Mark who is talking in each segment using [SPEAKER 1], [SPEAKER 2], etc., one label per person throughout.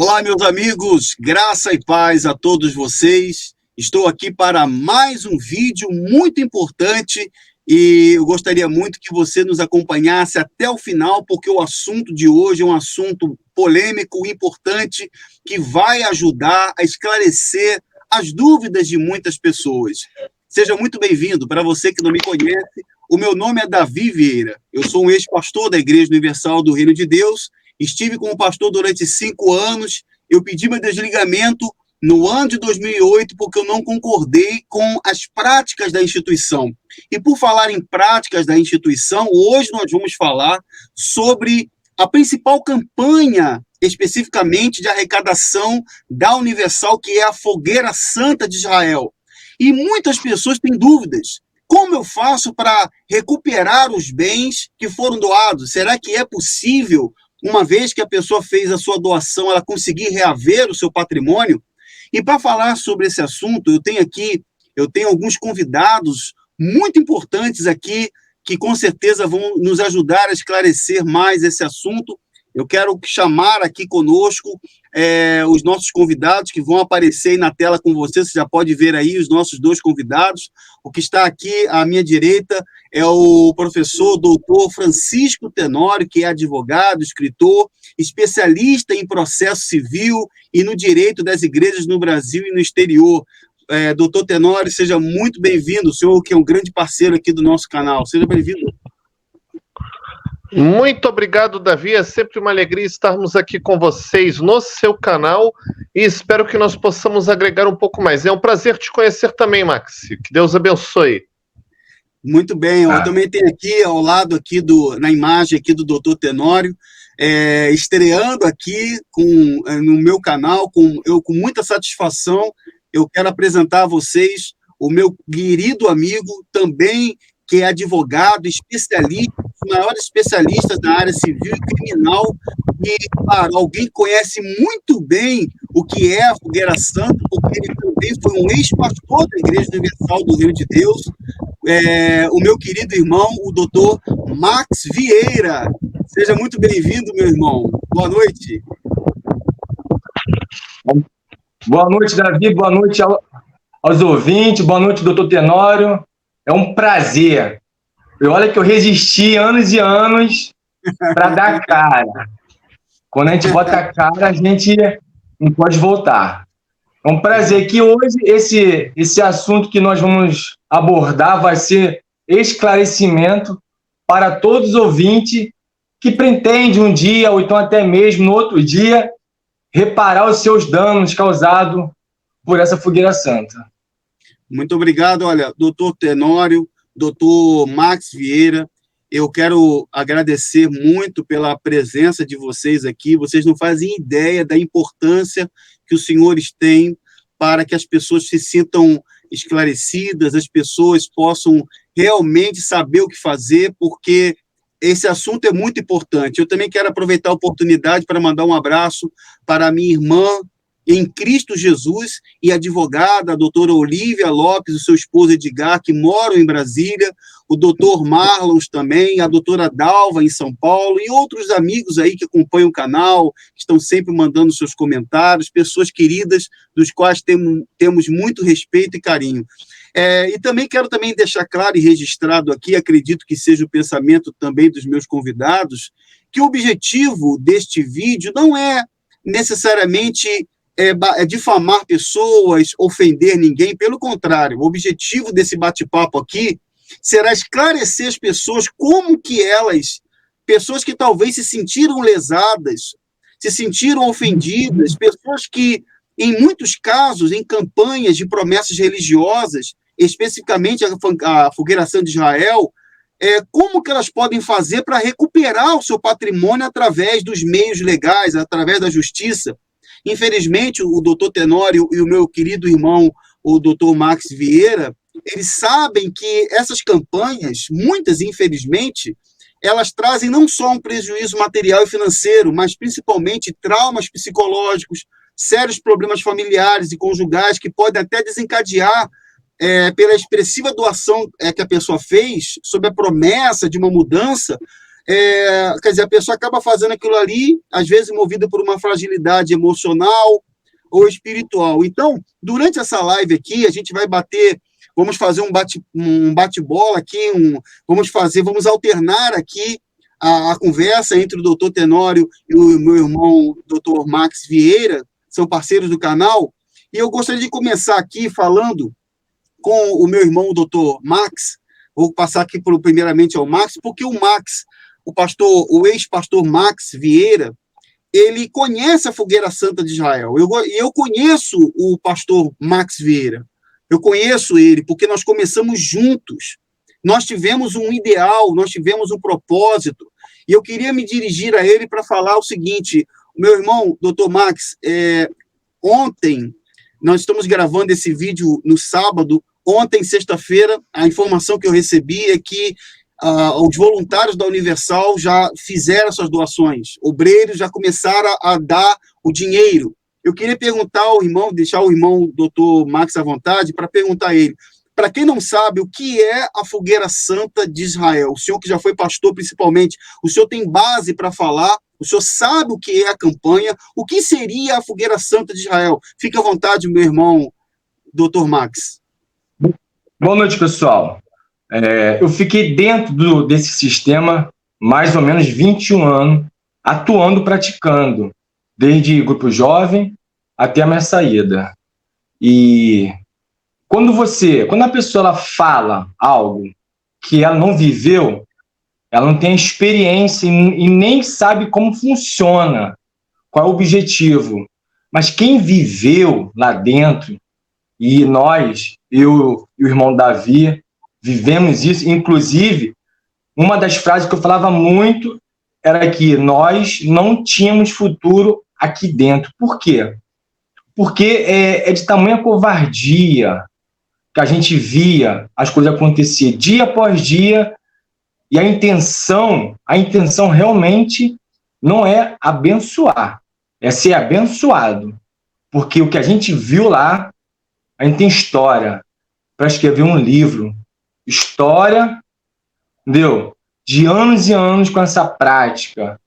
[SPEAKER 1] Olá, meus amigos, graça e paz a todos vocês. Estou aqui para mais um vídeo muito importante e eu gostaria muito que você nos acompanhasse até o final, porque o assunto de hoje é um assunto polêmico, importante, que vai ajudar a esclarecer as dúvidas de muitas pessoas. Seja muito bem-vindo. Para você que não me conhece, o meu nome é Davi Vieira. Eu sou um ex-pastor da Igreja Universal do Reino de Deus. Estive como pastor durante 5 anos. Eu pedi meu desligamento no ano de 2008 porque eu não concordei com as práticas da instituição. E por falar em práticas da instituição, hoje nós vamos falar sobre a principal campanha, especificamente de arrecadação da Universal, que é a Fogueira Santa de Israel. E muitas pessoas têm dúvidas. Como eu faço para recuperar os bens que foram doados? Será que é possível, uma vez que a pessoa fez a sua doação, ela conseguir reaver o seu patrimônio? E para falar sobre esse assunto, eu tenho alguns convidados muito importantes aqui, que com certeza vão nos ajudar a esclarecer mais esse assunto. Eu quero chamar aqui conosco os nossos convidados que vão aparecer aí na tela com você. Você já pode ver aí os nossos 2 convidados. O que está aqui à minha direita é o professor doutor Francisco Tenório, que é advogado, escritor, especialista em processo civil e no direito das igrejas no Brasil e no exterior. Doutor Tenório, seja muito bem-vindo. O senhor que é um grande parceiro aqui do nosso canal. Seja bem-vindo.
[SPEAKER 2] Muito obrigado, Davi. É sempre uma alegria estarmos aqui com vocês no seu canal e espero que nós possamos agregar um pouco mais. É um prazer te conhecer também, Max. Que Deus abençoe.
[SPEAKER 1] Muito bem. Eu também tenho aqui, ao lado aqui na imagem aqui do Dr. Tenório, estreando aqui no meu canal, com muita satisfação, eu quero apresentar a vocês o meu querido amigo, também que é advogado, especialista, um dos maiores especialistas na área civil e criminal, e, claro, alguém que conhece muito bem o que é a Fogueira Santa, porque ele também foi um ex-pastor da Igreja Universal do Reino de Deus, o meu querido irmão, o doutor Max Vieira. Seja muito bem-vindo, meu irmão. Boa noite.
[SPEAKER 3] Boa noite, Davi. Boa noite aos ouvintes. Boa noite, doutor Tenório. É um prazer. E olha que eu resisti anos e anos para dar cara. Quando a gente bota a cara, a gente não pode voltar. É um prazer que hoje esse assunto que nós vamos abordar vai ser esclarecimento para todos os ouvintes que pretendem um dia, ou então até mesmo no outro dia, reparar os seus danos causados por essa Fogueira Santa.
[SPEAKER 1] Muito obrigado. Olha, doutor Tenório, doutor Max Vieira, eu quero agradecer muito pela presença de vocês aqui. Vocês não fazem ideia da importância que os senhores têm para que as pessoas se sintam esclarecidas, as pessoas possam realmente saber o que fazer, porque esse assunto é muito importante. Eu também quero aproveitar a oportunidade para mandar um abraço para a minha irmã em Cristo Jesus e advogada, a doutora Olívia Lopes, o seu esposo Edgar, que moram em Brasília, o doutor Marlon também, a doutora Dalva em São Paulo, e outros amigos aí que acompanham o canal, que estão sempre mandando seus comentários, pessoas queridas, dos quais temos muito respeito e carinho. E também quero deixar claro e registrado aqui, acredito que seja o pensamento também dos meus convidados, que o objetivo deste vídeo não é necessariamente difamar pessoas, ofender ninguém, pelo contrário, o objetivo desse bate-papo aqui será esclarecer as pessoas como que pessoas que talvez se sentiram lesadas, se sentiram ofendidas, pessoas que, em muitos casos, em campanhas de promessas religiosas, especificamente a Fogueira Santa de Israel, como que elas podem fazer para recuperar o seu patrimônio através dos meios legais, através da justiça. Infelizmente, o doutor Tenório e o meu querido irmão, o doutor Max Vieira, eles sabem que essas campanhas, muitas, infelizmente, elas trazem não só um prejuízo material e financeiro, mas principalmente traumas psicológicos, sérios problemas familiares e conjugais que podem até desencadear, pela expressiva doação que a pessoa fez, sob a promessa de uma mudança, quer dizer, a pessoa acaba fazendo aquilo ali, às vezes movida por uma fragilidade emocional ou espiritual. Então, durante essa live aqui, a gente vai vamos fazer um bate-bola aqui, vamos alternar aqui a conversa entre o doutor Tenório e o meu irmão, doutor Max Vieira, são parceiros do canal, e eu gostaria de começar aqui falando com o meu irmão, o doutor Max. Vou passar aqui primeiramente ao Max, porque o Max, o ex-pastor Max Vieira, ele conhece a Fogueira Santa de Israel. Eu conheço o pastor Max Vieira. Eu conheço ele, porque nós começamos juntos. Nós tivemos um ideal, nós tivemos um propósito, e eu queria me dirigir a ele para falar o seguinte: meu irmão, doutor Max, ontem, nós estamos gravando esse vídeo no sábado, ontem, sexta-feira, a informação que eu recebi é que os voluntários da Universal já fizeram essas doações, obreiros já começaram a dar o dinheiro. Eu queria perguntar ao irmão, deixar o irmão doutor Max à vontade, para perguntar a ele, para quem não sabe, o que é a Fogueira Santa de Israel? O senhor que já foi pastor, principalmente, o senhor tem base para falar, o senhor sabe o que é a campanha, o que seria a Fogueira Santa de Israel? Fique à vontade, meu irmão, doutor Max.
[SPEAKER 3] Boa noite, pessoal. Eu fiquei dentro desse sistema mais ou menos 21 anos, atuando, praticando, desde grupo jovem até a minha saída. E quando a pessoa ela fala algo que ela não viveu, ela não tem experiência e nem sabe como funciona, qual é o objetivo. Mas quem viveu lá dentro, e nós, eu e o irmão Davi, vivemos isso. Inclusive, uma das frases que eu falava muito era que nós não tínhamos futuro aqui dentro. Por quê? Porque é de tamanha covardia que a gente via as coisas acontecer dia após dia, e a intenção realmente não é abençoar, é ser abençoado. Porque o que a gente viu lá, a gente tem história para escrever um livro, história, entendeu? De anos e anos com essa prática.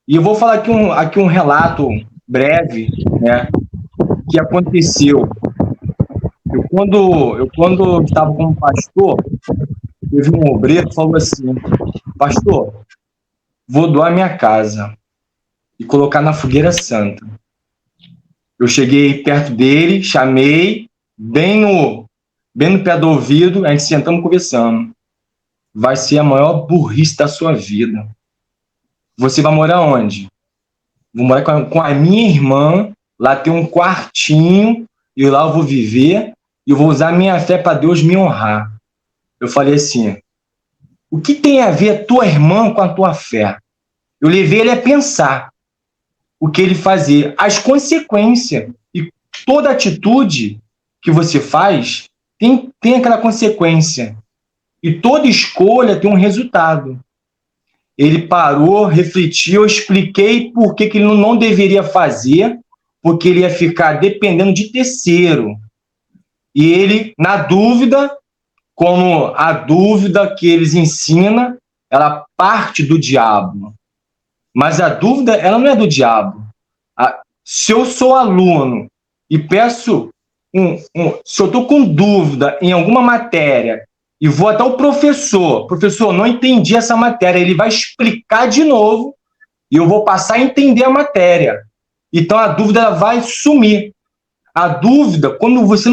[SPEAKER 3] E eu vou falar aqui um relato breve, né, que aconteceu. Eu quando estava como pastor, teve um obreiro que falou assim: pastor, vou doar minha casa e colocar na Fogueira Santa. Eu cheguei perto dele, chamei, bem no pé do ouvido, a gente sentamos conversando. Vai ser a maior burrice da sua vida. Você vai morar onde? Vou morar com a minha irmã, lá tem um quartinho, e lá eu vou viver, e eu vou usar a minha fé para Deus me honrar. Eu falei assim: o que tem a ver a tua irmã com a tua fé? Eu levei ele a pensar o que ele fazia, as consequências. E toda atitude que você faz tem aquela consequência. E toda escolha tem um resultado. Ele parou, refletiu, eu expliquei por que ele não deveria fazer, porque ele ia ficar dependendo de terceiro. E ele, na dúvida, como a dúvida que eles ensinam, ela parte do diabo. Mas a dúvida, ela não é do diabo. Se eu sou aluno e peço, se eu estou com dúvida em alguma matéria e vou até o professor, não entendi essa matéria, ele vai explicar de novo e eu vou passar a entender a matéria. Então a dúvida ela vai sumir. A dúvida, quando você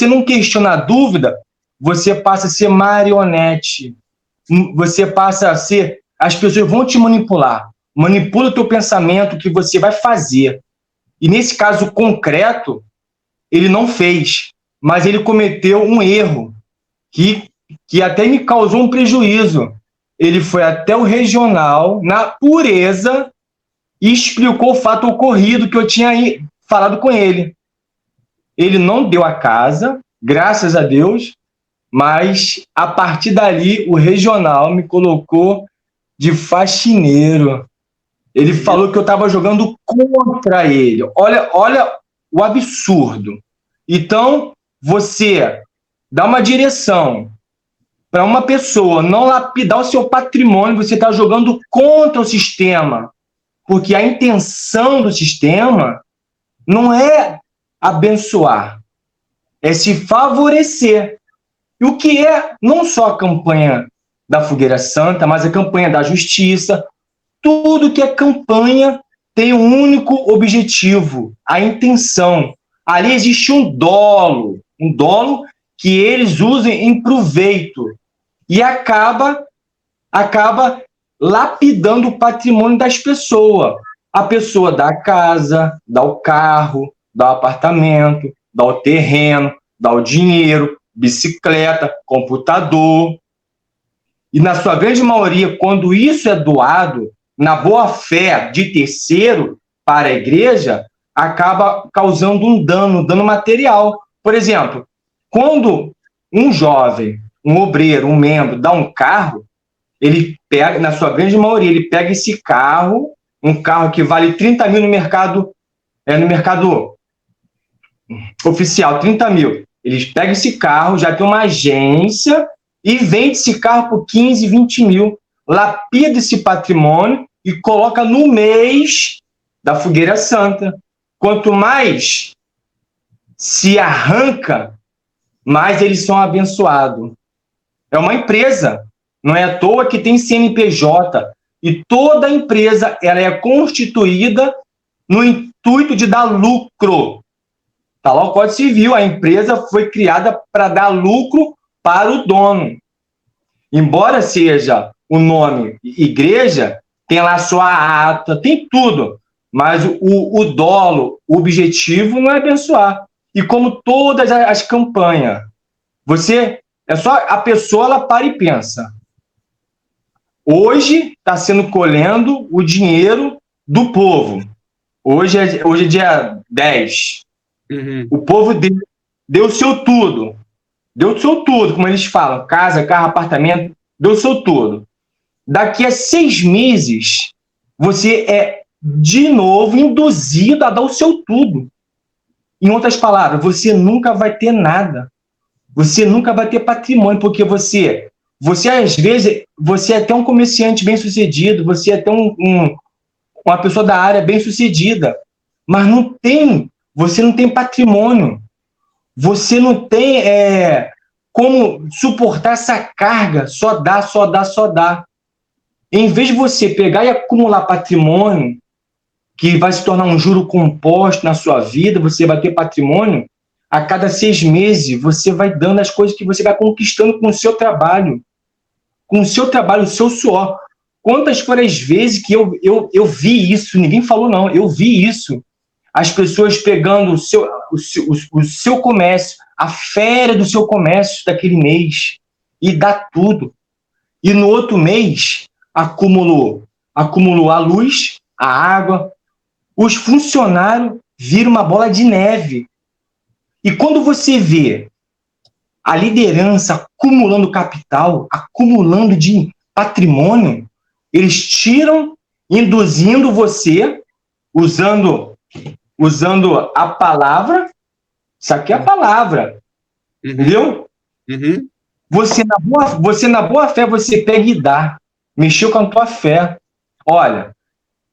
[SPEAKER 3] não questiona a dúvida, você passa a ser marionete. Você passa a ser... As pessoas vão te manipular. Manipula o teu pensamento, o que você vai fazer. E nesse caso concreto, ele não fez, mas ele cometeu um erro que até me causou um prejuízo. Ele foi até o regional, na pureza, e explicou o fato ocorrido que eu tinha falado com ele. Ele não deu a casa, graças a Deus, mas a partir dali o regional me colocou de faxineiro. Ele falou que eu estava jogando contra ele. Olha o absurdo. Então, você dá uma direção para uma pessoa não lapidar o seu patrimônio, você está jogando contra o sistema. Porque a intenção do sistema não é abençoar, é se favorecer. E o que é não só a campanha da Fogueira Santa, mas a campanha da justiça, tudo que é campanha tem um único objetivo, a intenção. Ali existe um dolo que eles usam em proveito e acaba lapidando o patrimônio das pessoas. A pessoa dá a casa, dá o carro, dá o apartamento, dá o terreno, dá o dinheiro, bicicleta, computador. E na sua grande maioria, quando isso é doado na boa-fé de terceiro para a igreja, acaba causando um dano material. Por exemplo, quando um jovem, um obreiro, um membro dá um carro, ele pega, na sua grande maioria, ele pega esse carro, um carro que vale 30 mil no mercado oficial, 30 mil. Eles pegam esse carro, já tem uma agência e vende esse carro por 15, 20 mil, lapida esse patrimônio e coloca no mês da Fogueira Santa. Quanto mais se arranca, mais eles são abençoados. É uma empresa, não é à toa que tem CNPJ, e toda empresa ela é constituída no intuito de dar lucro. Está lá o Código Civil, a empresa foi criada para dar lucro para o dono. Embora seja o nome igreja, tem lá sua ata, tem tudo, mas o dolo, o objetivo não é abençoar. E como todas as campanhas, é só a pessoa, ela para e pensa. Hoje está sendo colhendo o dinheiro do povo. Hoje é dia 10.
[SPEAKER 1] Uhum.
[SPEAKER 3] O povo deu o seu tudo. Deu o seu tudo, como eles falam. Casa, carro, apartamento. Deu o seu tudo. Daqui a 6 meses, você é de novo induzido a dar o seu tudo. Em outras palavras, você nunca vai ter nada. Você nunca vai ter patrimônio, porque você às vezes, você é até um comerciante bem-sucedido, você é até uma pessoa da área bem-sucedida, mas você não tem patrimônio, você não tem como suportar essa carga, só dá. Em vez de você pegar e acumular patrimônio, que vai se tornar um juro composto na sua vida, você vai ter patrimônio, a cada 6 meses você vai dando as coisas que você vai conquistando com o seu trabalho, o seu suor. Quantas foram as vezes que eu vi isso, ninguém falou não, eu vi isso, as pessoas pegando o seu comércio, a férias do seu comércio daquele mês, e dá tudo. E no outro mês, acumulou a luz, a água, os funcionários viram uma bola de neve. E quando você vê a liderança acumulando capital, acumulando de patrimônio, eles tiram, induzindo você, usando a palavra, isso aqui é a palavra, entendeu?
[SPEAKER 1] Uhum.
[SPEAKER 3] Você na boa fé, você pega e dá, mexeu com a tua fé. Olha,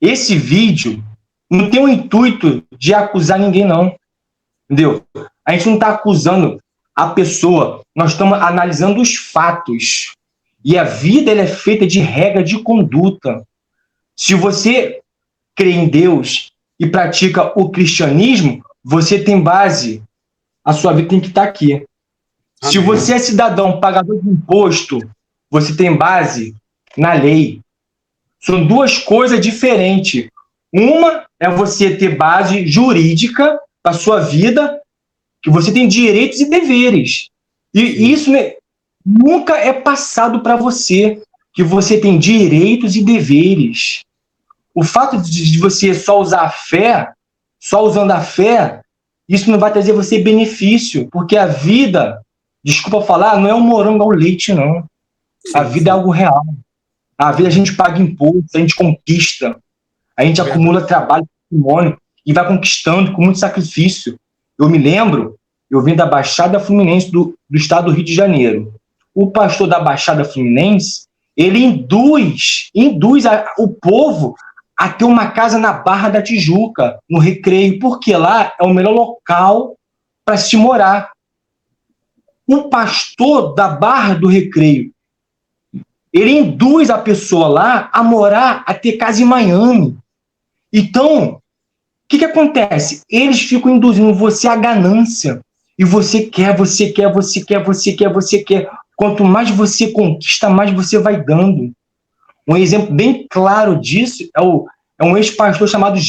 [SPEAKER 3] esse vídeo não tem o intuito de acusar ninguém, não, entendeu? A gente não está acusando a pessoa, nós estamos analisando os fatos. E a vida ela é feita de regra de conduta. Se você crê em Deus e pratica o cristianismo, você tem base, a sua vida tem que estar aqui. Amém. Se você é cidadão, pagador de imposto, você tem base na lei. São duas coisas diferentes. Uma é você ter base jurídica para a sua vida, que você tem direitos e deveres. E isso nunca é passado para você, que você tem direitos e deveres. O fato de você só usar a fé, só usando a fé, isso não vai trazer você benefício, porque a vida, desculpa falar, não é um morango ao leite, não. A vida é algo real. A vida a gente paga imposto, a gente conquista, a gente acumula trabalho, patrimônio, e vai conquistando com muito sacrifício. Eu me lembro, eu vim da Baixada Fluminense do estado do Rio de Janeiro. o pastor da Baixada Fluminense, ele induz o povo a ter uma casa na Barra da Tijuca, no Recreio, porque lá é o melhor local para se morar. O pastor da Barra do Recreio, ele induz a pessoa lá a morar, a ter casa em Miami. Então, o que acontece? Eles ficam induzindo você à ganância. E você quer. Quanto mais você conquista, mais você vai dando. Um exemplo bem claro disso é um ex-pastor chamado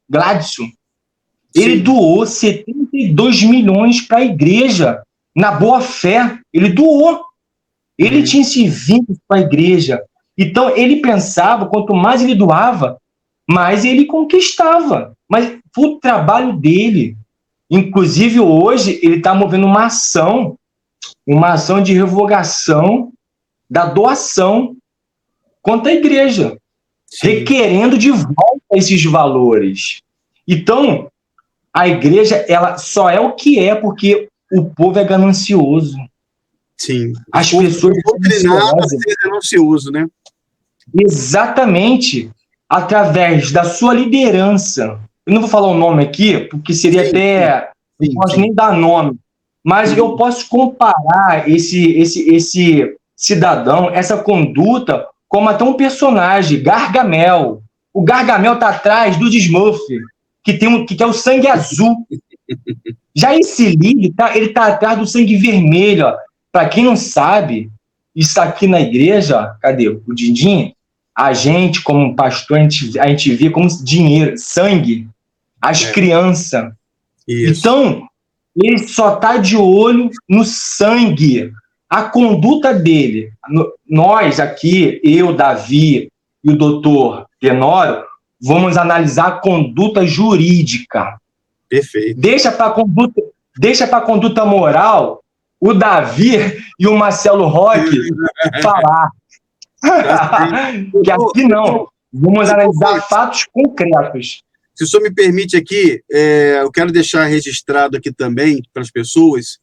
[SPEAKER 3] Gladson. Ele doou 72 milhões para a igreja, na boa fé. Ele doou. Ele tinha esse vínculo com a igreja. Então, ele pensava, quanto mais ele doava, mais ele conquistava. Mas foi o trabalho dele. Inclusive, hoje, ele está movendo uma ação de revogação da doação contra a igreja, requerendo de volta esses valores. Então, a igreja ela só é o que é porque o povo é ganancioso.
[SPEAKER 1] Sim.
[SPEAKER 3] As pessoas
[SPEAKER 1] doutrinadas a ser ganancioso, né?
[SPEAKER 3] Exatamente. Através da sua liderança. Eu não vou falar o nome aqui, porque seria não posso nem dar nome. Mas eu posso comparar esse cidadão, essa conduta, como até um personagem, Gargamel. O Gargamel está atrás do Smurf, que é o sangue azul. Já esse livro, ele está atrás do sangue vermelho. Para quem não sabe, isso aqui na igreja, ó, cadê o Dindim? A gente, como pastor, a gente vê como dinheiro, sangue, as crianças. Isso. Então, ele só está de olho no sangue. A conduta dele, nós aqui, eu, Davi e o doutor Tenório, vamos analisar a conduta jurídica.
[SPEAKER 1] Perfeito.
[SPEAKER 3] Deixa para a conduta moral o Davi e o Marcelo Roque falar. Que aqui não. Vamos analisar fatos concretos.
[SPEAKER 1] Se o senhor me permite aqui, eu quero deixar registrado aqui também para as pessoas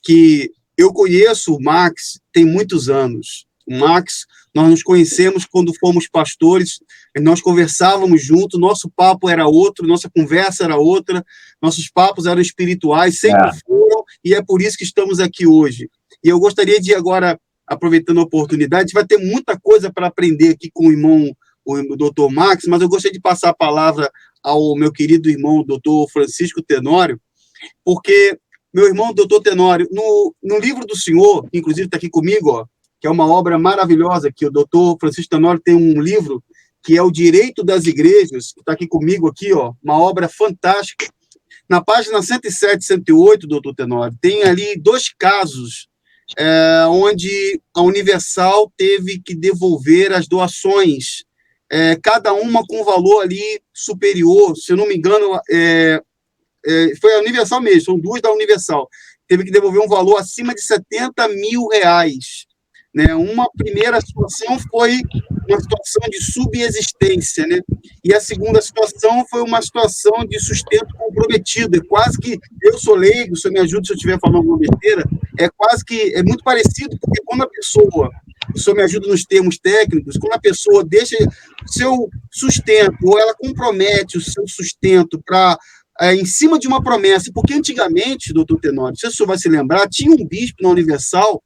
[SPEAKER 1] que eu conheço o Max tem muitos anos. O Max, nós nos conhecemos quando fomos pastores, nós conversávamos juntos, nosso papo era outro, nossa conversa era outra, nossos papos eram espirituais, sempre foram, e é por isso que estamos aqui hoje. E eu gostaria de agora, aproveitando a oportunidade, a gente vai ter muita coisa para aprender aqui com o doutor Max, mas eu gostaria de passar a palavra ao meu querido irmão, doutor Francisco Tenório, porque meu irmão, doutor Tenório, no livro do senhor, que inclusive está aqui comigo, ó, que é uma obra maravilhosa, que o doutor Francisco Tenório tem um livro que é o Direito das Igrejas, que está aqui comigo, aqui, ó, uma obra fantástica. Na página 107 e 108, doutor Tenório, tem ali 2 casos onde a Universal teve que devolver as doações, cada uma com valor ali superior, se eu não me engano, foi a Universal mesmo, são 2 da Universal, teve que devolver um valor acima de R$70 mil. Né? Uma primeira situação foi uma situação de subexistência, né? E a segunda situação foi uma situação de sustento comprometido. É quase que, eu sou leigo, o senhor me ajuda se eu estiver falando alguma besteira, é muito parecido, porque quando a pessoa, o senhor me ajuda nos termos técnicos, quando a pessoa deixa o seu sustento, ou ela compromete o seu sustento para em cima de uma promessa, porque antigamente, doutor Tenório, não sei se o senhor vai se lembrar, tinha um bispo na Universal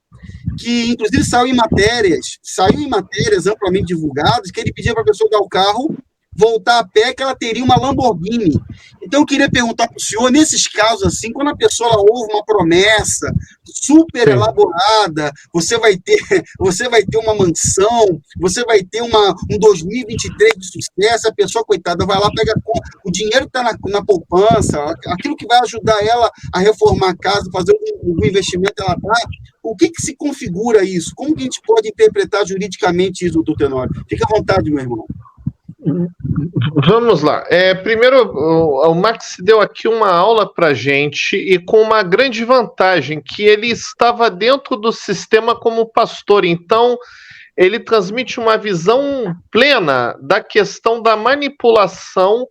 [SPEAKER 1] que, inclusive, saiu em matérias amplamente divulgadas, que ele pedia para a pessoa dar o carro, voltar a pé, que ela teria uma Lamborghini. Então, eu queria perguntar para o senhor, nesses casos assim, quando a pessoa ouve uma promessa super elaborada, você vai ter uma mansão, você vai ter um 2023 de sucesso, a pessoa, coitada, vai lá, pega o dinheiro que está na poupança, aquilo que vai ajudar ela a reformar a casa, fazer um investimento, ela dá. O que se configura isso? Como que a gente pode interpretar juridicamente isso, doutor Tenório? Fique à vontade, meu irmão.
[SPEAKER 2] Vamos lá. Primeiro, o Max deu aqui uma aula para a gente e com uma grande vantagem, que ele estava dentro do sistema como pastor. Então, ele transmite uma visão plena da questão da manipulação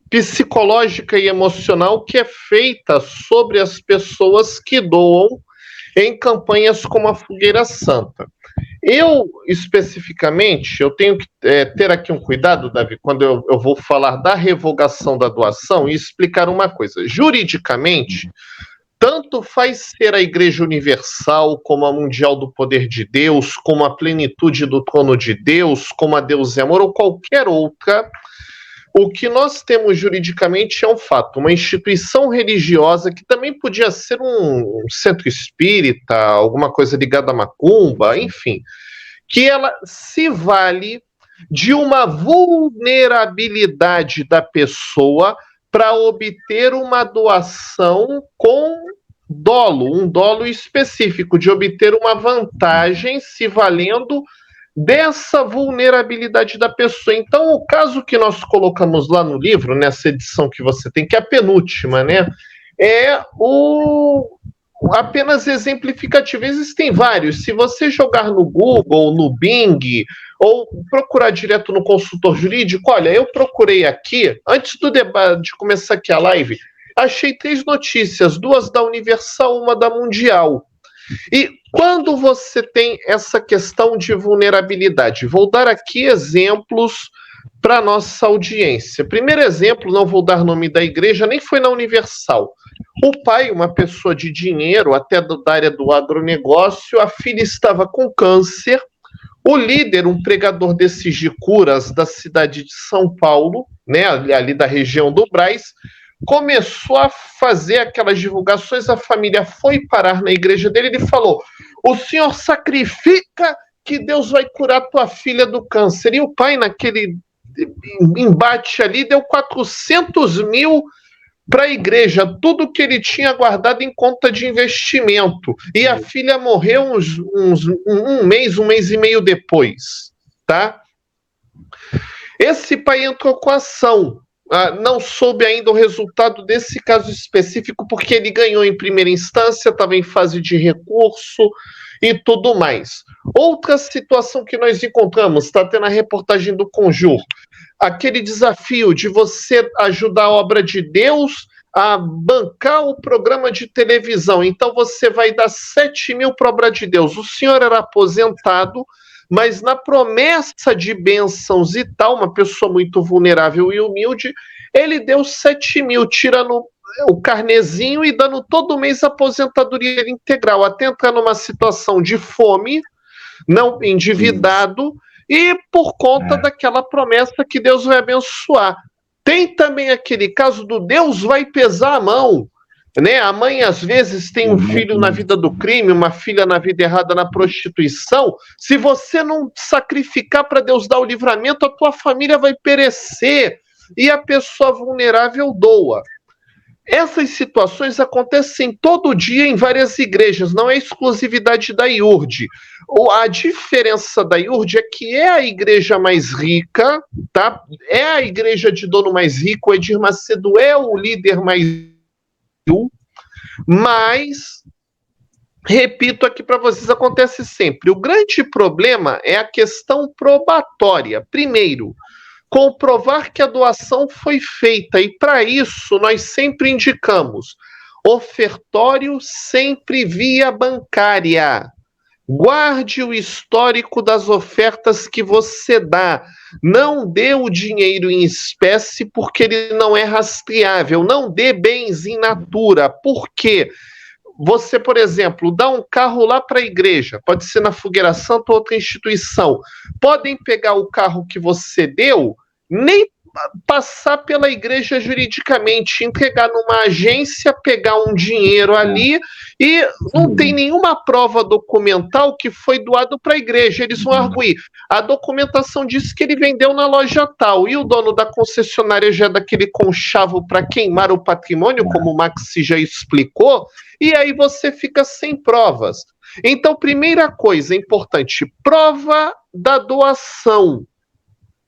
[SPEAKER 2] psicológica e emocional que é feita sobre as pessoas que doam em campanhas como a Fogueira Santa. Eu, especificamente, eu tenho que ter aqui um cuidado, Davi, quando eu vou falar da revogação da doação e explicar uma coisa. Juridicamente, tanto faz ser a Igreja Universal, como a Mundial do Poder de Deus, como a Plenitude do Trono de Deus, como a Deus é Amor, ou qualquer outra, o que nós temos juridicamente é um fato, uma instituição religiosa que também podia ser um centro espírita, alguma coisa ligada à macumba, enfim, que ela se vale de uma vulnerabilidade da pessoa para obter uma doação com dolo, um dolo específico, de obter uma vantagem se valendo dessa vulnerabilidade da pessoa. Então, o caso que nós colocamos lá no livro, nessa edição que você tem, que é a penúltima, né, é o apenas exemplificativo. Existem vários. Se você jogar no Google, no Bing, ou procurar direto no consultor jurídico, olha, eu procurei aqui, antes do debate, de começar aqui a live, achei 3 notícias, 2 da Universal, 1 da Mundial. E quando você tem essa questão de vulnerabilidade, vou dar aqui exemplos para nossa audiência. Primeiro exemplo, não vou dar nome da igreja, nem foi na Universal. O pai, uma pessoa de dinheiro, até da área do agronegócio, a filha estava com câncer. O líder, um pregador desses de curas da cidade de São Paulo, né, ali da região do Brás, começou a fazer aquelas divulgações, a família foi parar na igreja dele, ele falou, o senhor sacrifica que Deus vai curar tua filha do câncer. E o pai, naquele embate ali, deu 400 mil para a igreja, tudo que ele tinha guardado em conta de investimento. E a filha morreu um mês e meio depois, tá? Esse pai entrou com ação. Não soube ainda o resultado desse caso específico, porque ele ganhou em primeira instância, estava em fase de recurso e tudo mais. Outra situação que nós encontramos, está até na reportagem do Conjur, aquele desafio de você ajudar a obra de Deus a bancar o programa de televisão. Então você vai dar 7 mil para a obra de Deus. O senhor era aposentado, mas na promessa de bênçãos e tal, uma pessoa muito vulnerável e humilde, ele deu 7 mil, tirando o carnezinho e dando todo mês a aposentadoria integral, até entrar numa situação de fome, não endividado, e por conta daquela promessa que Deus vai abençoar. Tem também aquele caso do Deus vai pesar a mão, né? A mãe, às vezes, tem um filho na vida do crime, uma filha na vida errada, na prostituição. Se você não sacrificar para Deus dar o livramento, a tua família vai perecer. E a pessoa vulnerável doa. Essas situações acontecem todo dia em várias igrejas, não é exclusividade da IURD. A diferença da IURD é que é a igreja mais rica, tá? É a igreja de dono mais rico, o Edir Macedo é o líder mais rico, mas, repito aqui para vocês, acontece sempre. O grande problema é a questão probatória. Primeiro, comprovar que a doação foi feita, e para isso nós sempre indicamos ofertório sempre via bancária. Guarde o histórico das ofertas que você dá. Não dê o dinheiro em espécie porque ele não é rastreável. Não dê bens in natura. Por quê? Você, por exemplo, dá um carro lá para a igreja, pode ser na Fogueira Santa ou outra instituição. Podem pegar o carro que você deu, nem passar pela igreja juridicamente, entregar numa agência, pegar um dinheiro ali e não tem nenhuma prova documental que foi doado para a igreja. Eles vão arguir. A documentação diz que ele vendeu na loja tal e o dono da concessionária já é daquele conchavo para queimar o patrimônio, como o Maxi já explicou, e aí você fica sem provas. Então, primeira coisa importante, prova da doação,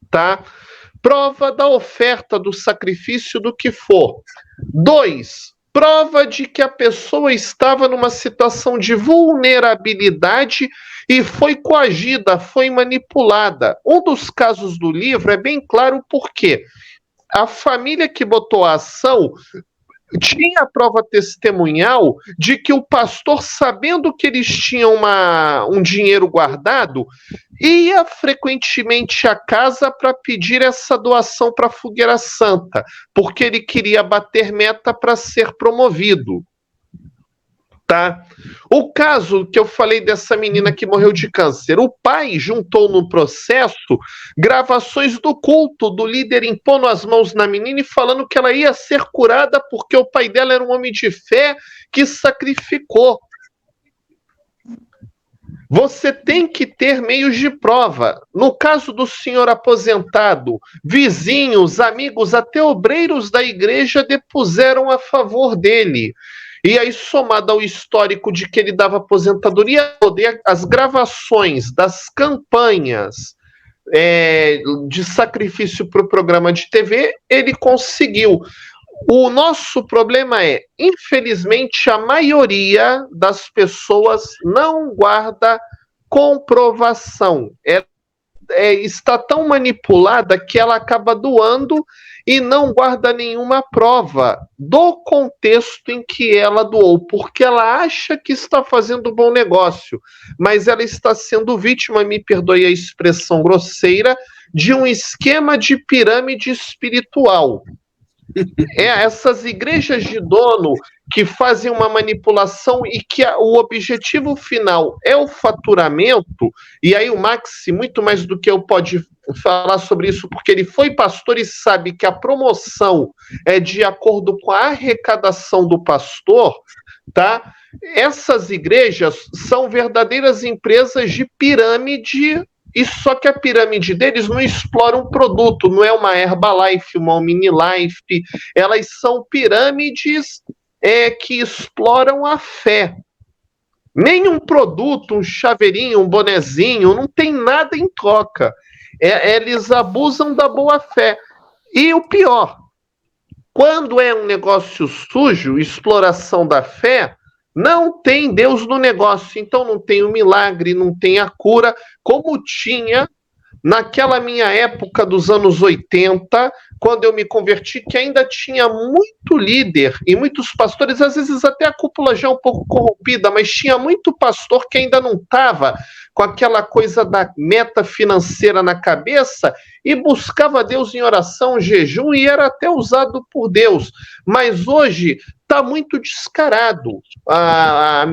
[SPEAKER 2] tá? Prova da oferta, do sacrifício, do que for. 2, prova de que a pessoa estava numa situação de vulnerabilidade e foi coagida, foi manipulada. Um dos casos do livro é bem claro por quê. A família que botou a ação tinha a prova testemunhal de que o pastor, sabendo que eles tinham um dinheiro guardado, ia frequentemente à casa para pedir essa doação para a Fogueira Santa, porque ele queria bater meta para ser promovido. Tá? O caso que eu falei dessa menina que morreu de câncer, o pai juntou no processo gravações do culto do líder impondo as mãos na menina e falando que ela ia ser curada porque o pai dela era um homem de fé que sacrificou. Você tem que ter meios de prova. No caso do senhor aposentado, vizinhos, amigos, até obreiros da igreja depuseram a favor dele. E aí, somado ao histórico de que ele dava aposentadoria, as gravações das campanhas de sacrifício para o programa de TV, ele conseguiu. O nosso problema é, infelizmente, a maioria das pessoas não guarda comprovação. Está tão manipulada que ela acaba doando e não guarda nenhuma prova do contexto em que ela doou, porque ela acha que está fazendo um bom negócio, mas ela está sendo vítima, me perdoe a expressão grosseira, de um esquema de pirâmide espiritual. Essas igrejas de dono que fazem uma manipulação e que o objetivo final é o faturamento, e aí o Max, muito mais do que eu, pode falar sobre isso, porque ele foi pastor e sabe que a promoção é de acordo com a arrecadação do pastor, tá? Essas igrejas são verdadeiras empresas de pirâmide, e só que a pirâmide deles não explora um produto, não é uma Herbalife, uma Minilife, elas são pirâmides que exploram a fé. Nenhum produto, um chaveirinho, um bonezinho, não tem nada em troca. Eles abusam da boa fé. E o pior, quando é um negócio sujo, exploração da fé, não tem Deus no negócio, então não tem o milagre, não tem a cura, como tinha naquela minha época dos anos 80, quando eu me converti, que ainda tinha muito líder e muitos pastores, às vezes até a cúpula já um pouco corrompida, mas tinha muito pastor que ainda não estava com aquela coisa da meta financeira na cabeça e buscava Deus em oração, jejum, e era até usado por Deus. Mas hoje está muito descarado a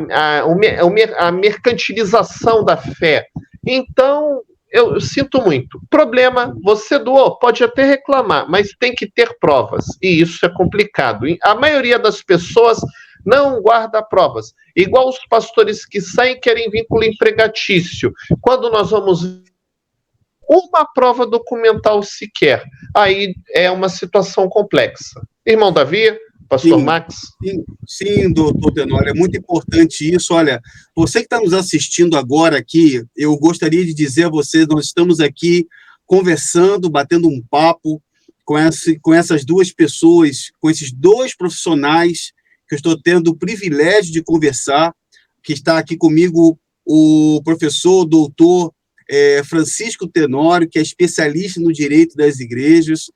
[SPEAKER 2] mercantilização da fé. Então, eu sinto muito. Problema, você doou, pode até reclamar, mas tem que ter provas. E isso é complicado. A maioria das pessoas não guarda provas. Igual os pastores que saem e querem vínculo empregatício. Quando nós vamos uma prova documental sequer, aí é uma situação complexa. Irmão Davi, pastor Max?
[SPEAKER 1] Sim, doutor Tenório, é muito importante isso. Olha, você que está nos assistindo agora aqui, eu gostaria de dizer a você, nós estamos aqui conversando, batendo um papo com essas duas pessoas, com esses dois profissionais que eu estou tendo o privilégio de conversar, que está aqui comigo o professor, doutor Francisco Tenório, que é especialista no direito das igrejas.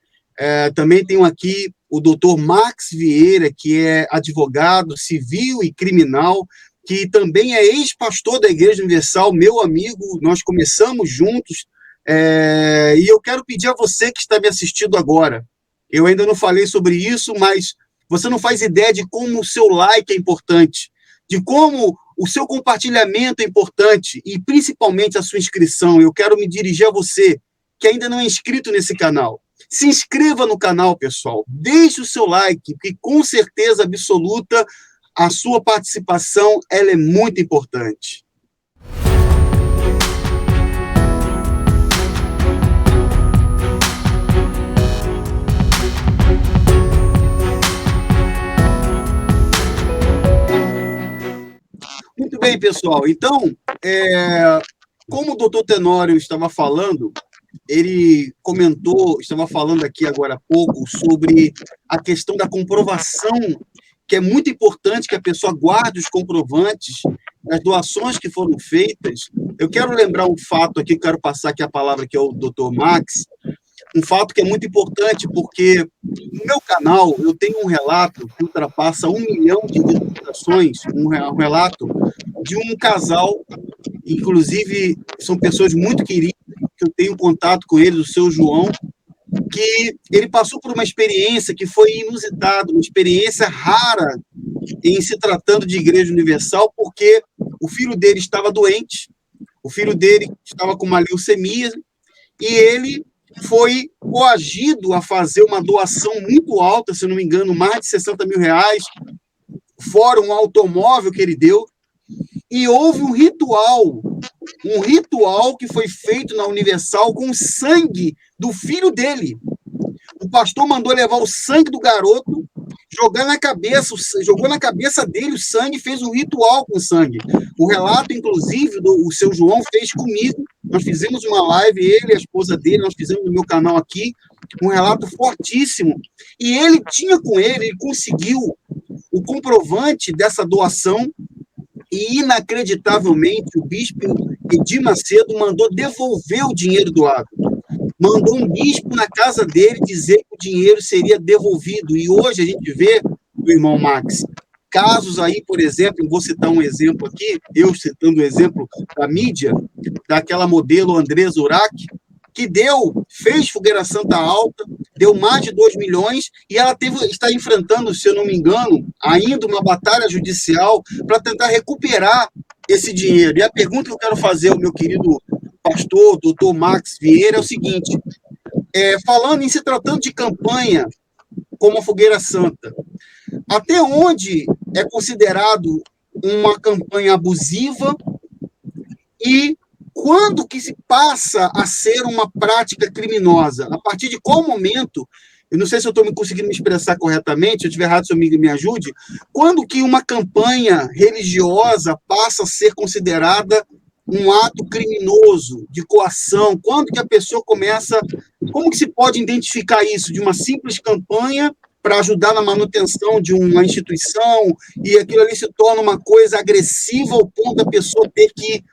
[SPEAKER 1] Também tenho aqui o doutor Max Vieira, que é advogado civil e criminal, que também é ex-pastor da Igreja Universal, meu amigo, nós começamos juntos, e eu quero pedir a você que está me assistindo agora, eu ainda não falei sobre isso, mas você não faz ideia de como o seu like é importante, de como o seu compartilhamento é importante, e principalmente a sua inscrição. Eu quero me dirigir a você, que ainda não é inscrito nesse canal. Se inscreva no canal, pessoal. Deixe o seu like, porque com certeza absoluta a sua participação ela é muito importante. Muito bem, pessoal. Então, como o doutor Tenório estava falando, ele estava falando aqui agora há pouco sobre a questão da comprovação, que é muito importante que a pessoa guarde os comprovantes das doações que foram feitas. Eu quero lembrar um fato aqui, quero passar aqui a palavra aqui ao doutor Max. um fato que é muito importante, porque no meu canal eu tenho um relato que ultrapassa 1 milhão de visualizações, um relato de um casal, inclusive são pessoas muito queridas, que eu tenho contato com eles, o seu João, que ele passou por uma experiência que foi inusitada, uma experiência rara em se tratando de Igreja Universal, porque o filho dele estava doente, o filho dele estava com uma leucemia, e ele foi coagido a fazer uma doação muito alta, se não me engano, mais de 60 mil reais, fora um automóvel que ele deu, e houve um ritual que foi feito na Universal com o sangue do filho dele. O pastor mandou levar o sangue do garoto, jogou na cabeça dele o sangue, fez um ritual com o sangue. O relato, inclusive, o seu João fez comigo. Nós fizemos uma live, ele e a esposa dele, nós fizemos no meu canal aqui, um relato fortíssimo. E ele tinha com ele conseguiu o comprovante dessa doação e, inacreditavelmente, o bispo Edir Macedo mandou devolver o dinheiro doado. Mandou um bispo na casa dele dizer que o dinheiro seria devolvido. E hoje a gente vê, o irmão Max, casos aí, por exemplo, vou citar um exemplo aqui, eu citando o exemplo da mídia, daquela modelo Andresa Urach, que fez Fogueira Santa Alta, deu mais de 2 milhões, e ela está enfrentando, se eu não me engano, ainda uma batalha judicial para tentar recuperar esse dinheiro. E a pergunta que eu quero fazer ao meu querido pastor, doutor Max Vieira, é o seguinte, falando em se tratando de campanha como a Fogueira Santa, até onde é considerado uma campanha abusiva e quando que se passa a ser uma prática criminosa? A partir de qual momento, eu não sei se eu estou conseguindo me expressar corretamente, se eu estiver errado, seu amigo me ajude, quando que uma campanha religiosa passa a ser considerada um ato criminoso, de coação? Quando que a pessoa começa... Como que se pode identificar isso de uma simples campanha para ajudar na manutenção de uma instituição e aquilo ali se torna uma coisa agressiva ao ponto da pessoa ter que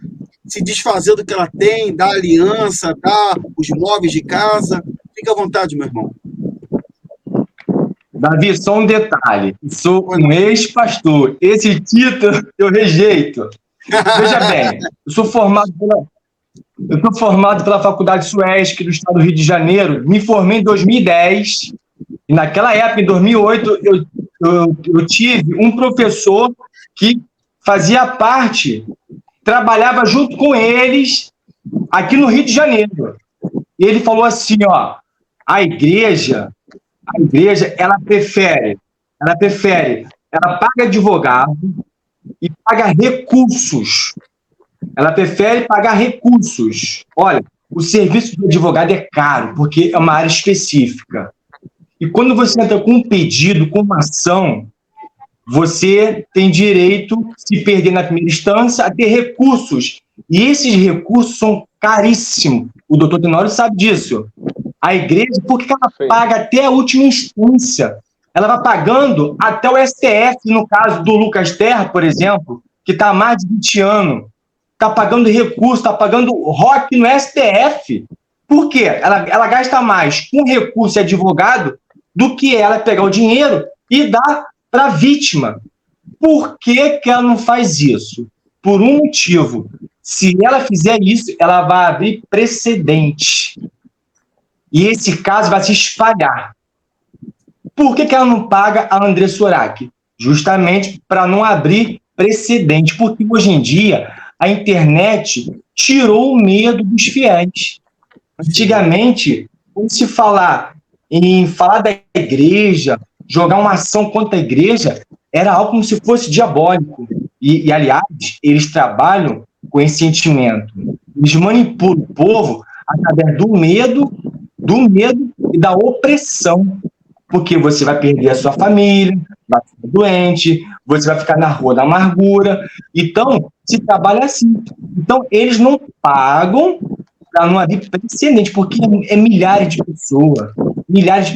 [SPEAKER 1] se desfazer do que ela tem, dar aliança, dar os móveis de casa? Fique à vontade, meu irmão.
[SPEAKER 3] Davi, só um detalhe. Sou um ex-pastor. Esse título eu rejeito. Veja bem, eu sou formado pela Faculdade Suesc do Estado do Rio de Janeiro. Me formei em 2010 e naquela época, em 2008, eu tive um professor que fazia parte, trabalhava junto com eles aqui no Rio de Janeiro. E ele falou assim, ó, a igreja, ela paga advogado e paga recursos. Ela prefere pagar recursos. Olha, o serviço do advogado é caro, porque é uma área específica. E quando você entra com um pedido, com uma ação, você tem direito, se perder na primeira instância, a ter recursos. E esses recursos são caríssimos. O doutor Tenório sabe disso. A igreja, por que ela paga até a última instância? Ela vai pagando até o STF, no caso do Lucas Terra, por exemplo, que está há mais de 20 anos. Está pagando recurso, está pagando ROC no STF. Por quê? Ela gasta mais com recurso e advogado do que ela pegar o dinheiro e dar para a vítima. Por que ela não faz isso? Por um motivo. Se ela fizer isso, ela vai abrir precedente. E esse caso vai se espalhar. Por que ela não paga a Andresa Urach? Justamente para não abrir precedente. Porque hoje em dia a internet tirou o medo dos fiéis. Antigamente, quando se falar da igreja, jogar uma ação contra a igreja, era algo como se fosse diabólico. E aliás, eles trabalham com esse sentimento. Eles manipulam o povo através do medo e da opressão. Porque você vai perder a sua família, vai ficar doente, você vai ficar na rua da amargura. Então, se trabalha assim. Então, eles não pagam para não abrir precedente, porque é milhares de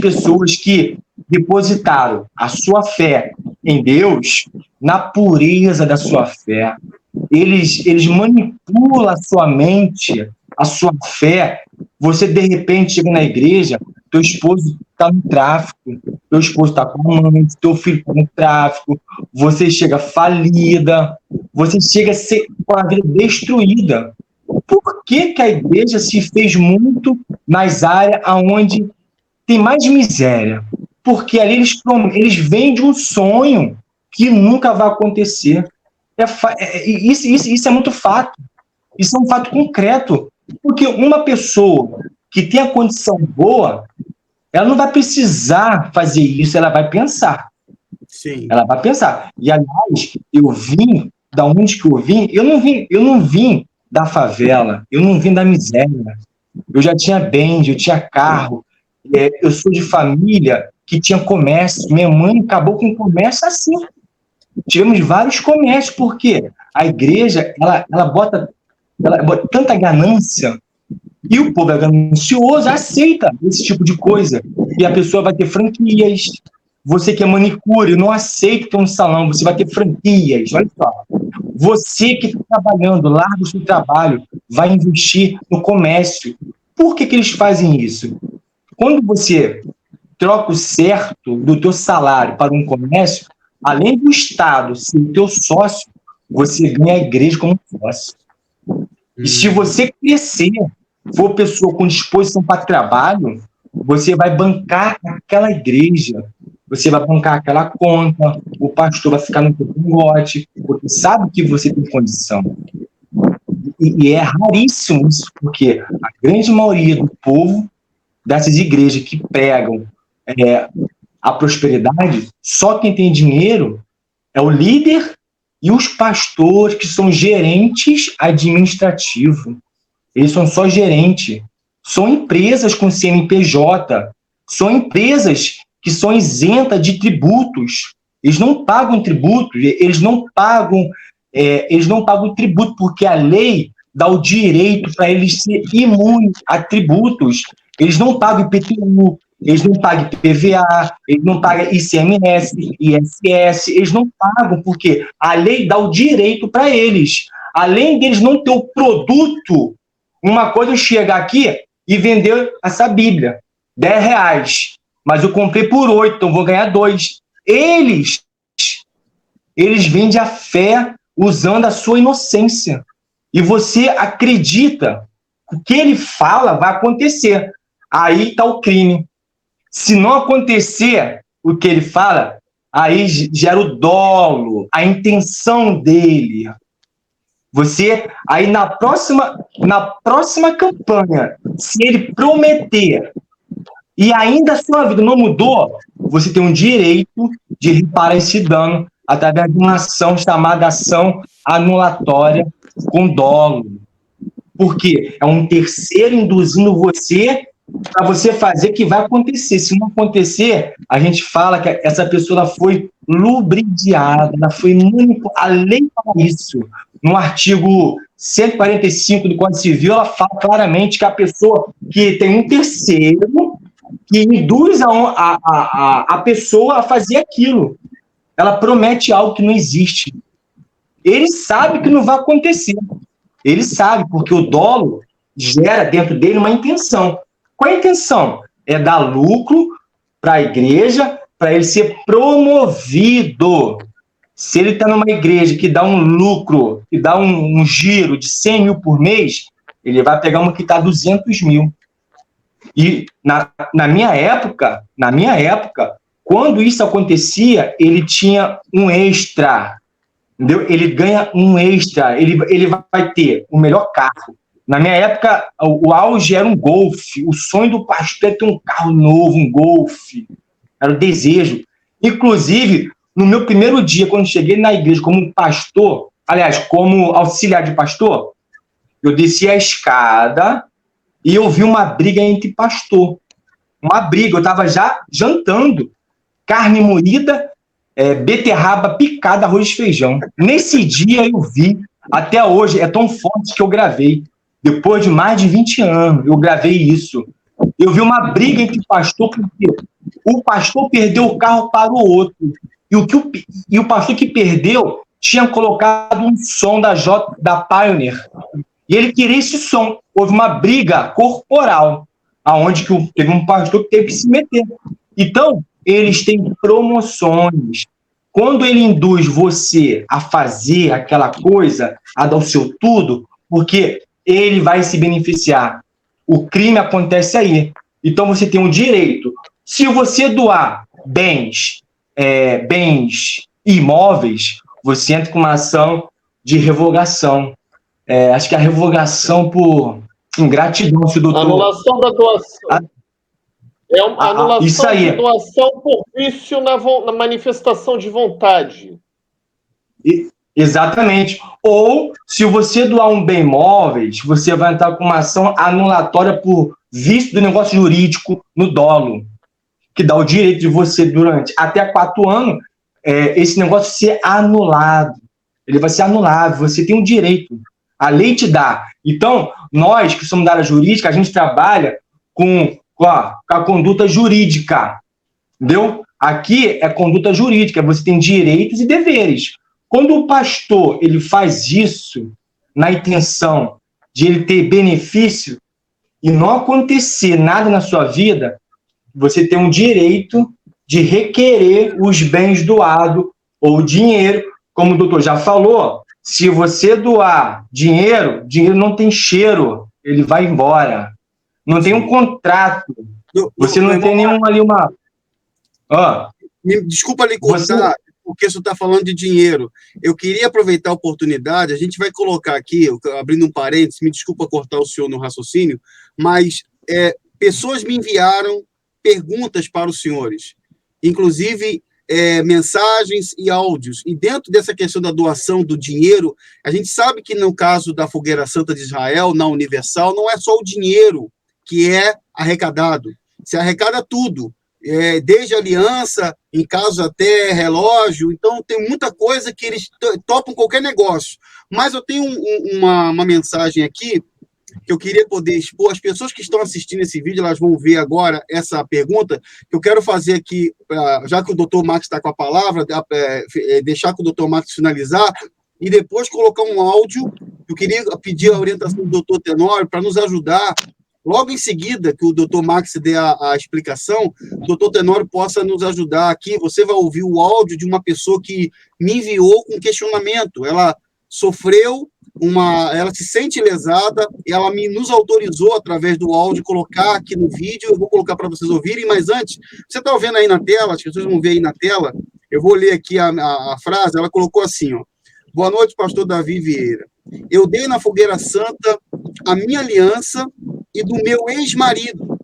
[SPEAKER 3] pessoas que depositaram a sua fé em Deus, na pureza da sua fé. Eles manipulam a sua mente, a sua fé, Você, de repente, chega na igreja, teu esposo está no tráfico, teu esposo está com a mãe, teu filho está no tráfico, você chega falida, você chega a ser com a vida destruída. Por que que a igreja se fez muito nas áreas onde tem mais miséria? Porque ali eles vendem um sonho que nunca vai acontecer. Isso é muito fato. Isso é um fato concreto. Porque uma pessoa que tem a condição boa, ela não vai precisar fazer isso, ela vai pensar.
[SPEAKER 1] Sim.
[SPEAKER 3] Ela vai pensar. E, aliás, eu vim, da onde que eu vim, eu não vim da favela, eu não vim da miséria. Eu já tinha bens, eu tinha carro, eu sou de família que tinha comércio. Minha mãe acabou com o comércio assim. Tivemos vários comércios, porque a igreja, ela bota tanta ganância, e o povo é ganancioso, aceita esse tipo de coisa. E a pessoa vai ter franquias. Você que é manicure, não aceita ter um salão, você vai ter franquias. Olha só. Você que está trabalhando, larga o seu trabalho, vai investir no comércio. Por que eles fazem isso? Quando você troca o certo do teu salário para um comércio, além do Estado ser o teu sócio, você ganha a igreja como sócio. E se você crescer, for pessoa com disposição para trabalho, você vai bancar aquela igreja, você vai bancar aquela conta, o pastor vai ficar no teu cangote, porque sabe que você tem condição. E é raríssimo isso, porque a grande maioria do povo dessas igrejas que pregam a prosperidade, só quem tem dinheiro é o líder e os pastores que são gerentes administrativos. Eles são só gerente. São empresas com CNPJ, são empresas que são isentas de tributos. Eles não pagam tributo, eles não pagam tributo, porque a lei dá o direito para eles ser imunes a tributos. Eles não pagam IPTU, eles não pagam PVA, eles não pagam ICMS, ISS, eles não pagam, porque a lei dá o direito para eles. Além deles não ter o produto, uma coisa eu chegar aqui e vender essa Bíblia, R$10, mas eu comprei por 8, então vou ganhar 2. Eles vendem a fé usando a sua inocência. E você acredita que o que ele fala vai acontecer. Aí está o crime. Se não acontecer o que ele fala, aí gera o dolo, a intenção dele. Aí na próxima campanha, se ele prometer e ainda a sua vida não mudou, você tem um direito de reparar esse dano através de uma ação chamada ação anulatória com dolo. Porque é um terceiro induzindo você para você fazer que vai acontecer. Se não acontecer, a gente fala que essa pessoa foi lubridiada, ela foi manipulada. A lei fala isso. No artigo 145 do Código Civil, ela fala claramente que a pessoa que tem um terceiro que induz a pessoa a fazer aquilo. Ela promete algo que não existe. Ele sabe que não vai acontecer. Ele sabe, porque o dolo gera dentro dele uma intenção. Qual é a intenção? É dar lucro para a igreja, para ele ser promovido. Se ele está numa igreja que dá um lucro, que dá um giro de 100 mil por mês, ele vai pegar uma que está 200 mil. E na minha época, quando isso acontecia, ele tinha um extra. Entendeu? Ele ganha um extra, ele vai ter o melhor carro. Na minha época, o auge era um Golf. O sonho do pastor é ter um carro novo, um Golf. Era o desejo. Inclusive, no meu primeiro dia, quando cheguei na igreja como pastor, aliás, como auxiliar de pastor, eu desci a escada e eu vi uma briga entre pastor. Uma briga, eu estava já jantando. Carne moída, beterraba picada, arroz e feijão. Nesse dia eu vi, até hoje, é tão forte que eu gravei. Depois de mais de 20 anos, eu gravei isso. Eu vi uma briga entre pastor, porque o pastor perdeu o carro para o outro. E o pastor que perdeu tinha colocado um som da Pioneer. e ele queria esse som. Houve uma briga corporal, aonde que teve um pastor que teve que se meter. Então, eles têm promoções. Quando ele induz você a fazer aquela coisa, a dar o seu tudo, porque ele vai se beneficiar. O crime acontece aí. Então, você tem um direito. Se você doar bens imóveis, você entra com uma ação de revogação. Acho que a revogação por ingratidão, se o doutor...
[SPEAKER 2] Anulação da doação. Anulação
[SPEAKER 3] isso aí.
[SPEAKER 2] de doação por vício na manifestação de vontade.
[SPEAKER 3] Exatamente. Ou, se você doar um bem imóveis, você vai entrar com uma ação anulatória por vício do negócio jurídico no dolo, que dá o direito de você, durante até 4 anos, esse negócio ser anulado. Ele vai ser anulado, você tem um direito. A lei te dá. Então, nós que somos da área jurídica, a gente trabalha com a conduta jurídica, entendeu? Aqui é conduta jurídica, você tem direitos e deveres. Quando o pastor ele faz isso na intenção de ele ter benefício e não acontecer nada na sua vida, você tem um direito de requerer os bens doados ou dinheiro. Como o doutor já falou, se você doar dinheiro não tem cheiro, ele vai embora. Não tem um contrato. Você não tem nenhum ali uma...
[SPEAKER 1] Desculpa lhe cortar, porque você está falando de dinheiro. Eu queria aproveitar a oportunidade, a gente vai colocar aqui, abrindo um parênteses, me desculpa cortar o senhor no raciocínio, mas pessoas me enviaram perguntas para os senhores, inclusive mensagens e áudios. E dentro dessa questão da doação do dinheiro, a gente sabe que no caso da Fogueira Santa de Israel, na Universal, não é só o dinheiro que é arrecadado. Se arrecada tudo, desde aliança, em casos até relógio. Então, tem muita coisa que eles topam qualquer negócio. Mas eu tenho uma mensagem aqui que eu queria poder expor. As pessoas que estão assistindo esse vídeo, elas vão ver agora essa pergunta que eu quero fazer aqui, já que o doutor Max está com a palavra, deixar que o doutor Max finalizar, e depois colocar um áudio. Eu queria pedir a orientação do doutor Tenório para nos ajudar. Logo em seguida, que o doutor Max dê a explicação, o doutor Tenório possa nos ajudar aqui. Você vai ouvir o áudio de uma pessoa que me enviou com questionamento. Ela sofreu ela se sente lesada, e ela nos autorizou, através do áudio, colocar aqui no vídeo. Eu vou colocar para vocês ouvirem, mas antes, você está vendo aí na tela, as pessoas vão ver aí na tela, eu vou ler aqui a frase. Ela colocou assim, ó: boa noite, pastor Davi Vieira. Eu dei na Fogueira Santa a minha aliança e do meu ex-marido,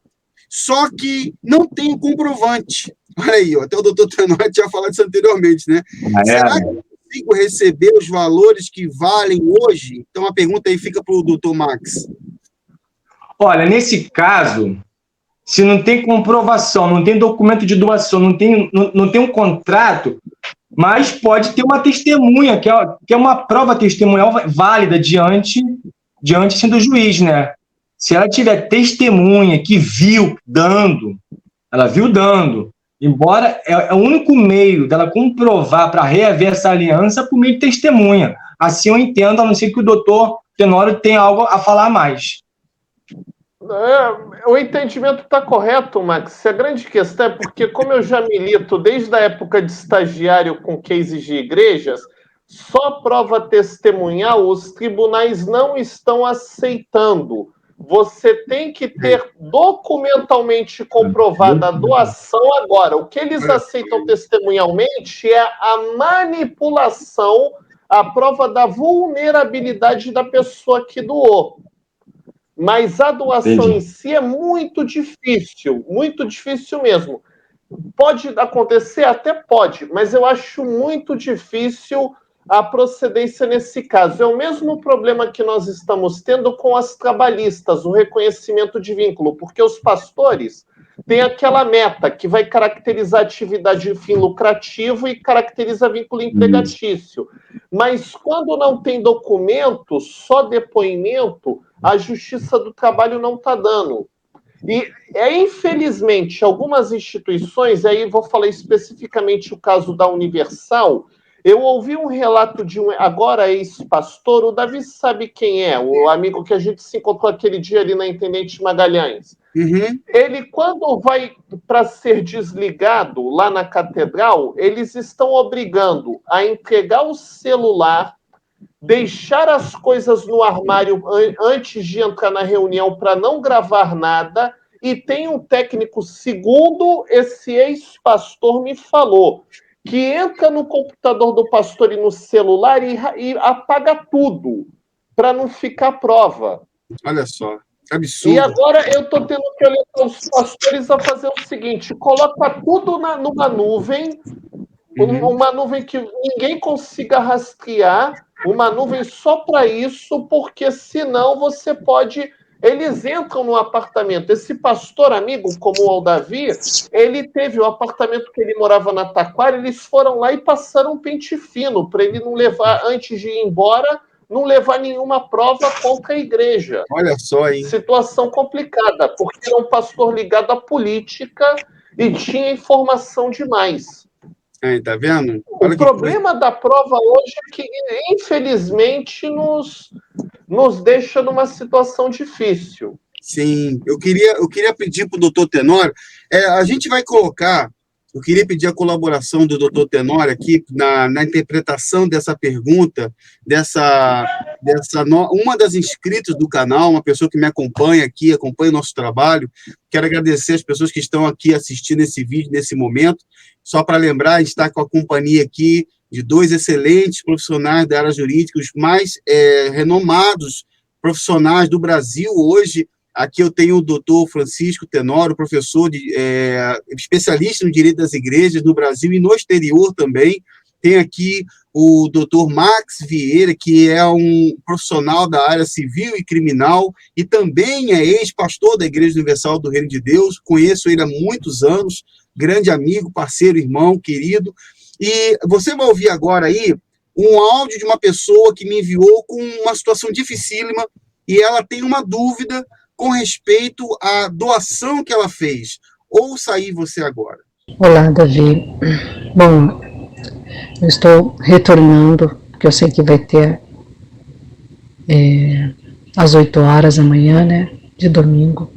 [SPEAKER 1] só que não tenho comprovante. Olha aí, ó, até o doutor Tenório tinha falado isso anteriormente, né? Será que eu consigo receber os valores que valem hoje? Então a pergunta aí fica para o doutor Max.
[SPEAKER 3] Olha, nesse caso, se não tem comprovação, não tem documento de doação, não tem um contrato, mas pode ter uma testemunha, que é uma prova testemunhal válida diante assim, do juiz, né? Se ela tiver testemunha que ela viu dando, embora é o único meio dela comprovar para reaver essa aliança por meio de testemunha. Assim eu entendo, a não ser que o doutor Tenório tenha algo a falar mais.
[SPEAKER 2] O entendimento está correto, Max. A grande questão é porque, como eu já milito desde a época de estagiário com cases de igrejas, só prova testemunhal os tribunais não estão aceitando. Você tem que ter documentalmente comprovada a doação agora. O que eles aceitam testemunhalmente é a manipulação, a prova da vulnerabilidade da pessoa que doou. Mas a doação em si é muito difícil mesmo. Pode acontecer? Até pode, mas eu acho muito difícil a procedência nesse caso. É o mesmo problema que nós estamos tendo com as trabalhistas, o reconhecimento de vínculo, porque os pastores têm aquela meta que vai caracterizar atividade de fim lucrativo e caracteriza vínculo empregatício. Mas quando não tem documento, só depoimento, a Justiça do Trabalho não está dando. E, infelizmente, algumas instituições, aí vou falar especificamente o caso da Universal, Eu ouvi um relato de um agora ex-pastor, o Davi sabe quem é, o amigo que a gente se encontrou aquele dia ali na Intendente Magalhães.
[SPEAKER 1] Uhum.
[SPEAKER 2] Ele, quando vai para ser desligado lá na catedral, eles estão obrigando a entregar o celular, deixar as coisas no armário antes de entrar na reunião para não gravar nada, e tem um técnico, segundo esse ex-pastor me falou, que entra no computador do pastor e no celular e apaga tudo, para não ficar prova.
[SPEAKER 1] Olha só, absurdo.
[SPEAKER 2] E agora eu estou tendo que orientar os pastores a fazer o seguinte: coloca tudo numa nuvem, uma nuvem que ninguém consiga rastrear, uma nuvem só para isso, porque senão você pode... Eles entram no apartamento. Esse pastor amigo, como o Davi, ele teve o apartamento que ele morava na Taquara, eles foram lá e passaram um pente fino para ele não levar, antes de ir embora, não levar nenhuma prova contra a igreja.
[SPEAKER 1] Olha só, hein?
[SPEAKER 2] Situação complicada, porque era um pastor ligado à política e tinha informação demais.
[SPEAKER 1] Aí, tá vendo? Olha
[SPEAKER 2] O problema da prova hoje é que, infelizmente, nos deixa numa situação difícil.
[SPEAKER 1] Sim, eu queria pedir para o doutor Tenório, a gente vai colocar, eu queria pedir a colaboração do doutor Tenório aqui na interpretação dessa pergunta, uma das inscritas do canal, uma pessoa que me acompanha aqui, acompanha o nosso trabalho. Quero agradecer as pessoas que estão aqui assistindo esse vídeo nesse momento. Só para lembrar, a gente está com a companhia aqui de dois excelentes profissionais da área jurídica, os mais renomados profissionais do Brasil hoje. Aqui eu tenho o doutor Francisco Tenório, professor especialista no direito das igrejas no Brasil e no exterior também. Tem aqui o doutor Max Vieira, que é um profissional da área civil e criminal e também é ex-pastor da Igreja Universal do Reino de Deus. Conheço ele há muitos anos, grande amigo, parceiro, irmão, querido. E você vai ouvir agora aí um áudio de uma pessoa que me enviou com uma situação dificílima e ela tem uma dúvida com respeito à doação que ela fez. Ouça aí você agora.
[SPEAKER 4] Olá, Davi. Bom, eu estou retornando, porque eu sei que vai ter às 8 horas da manhã, né, de domingo.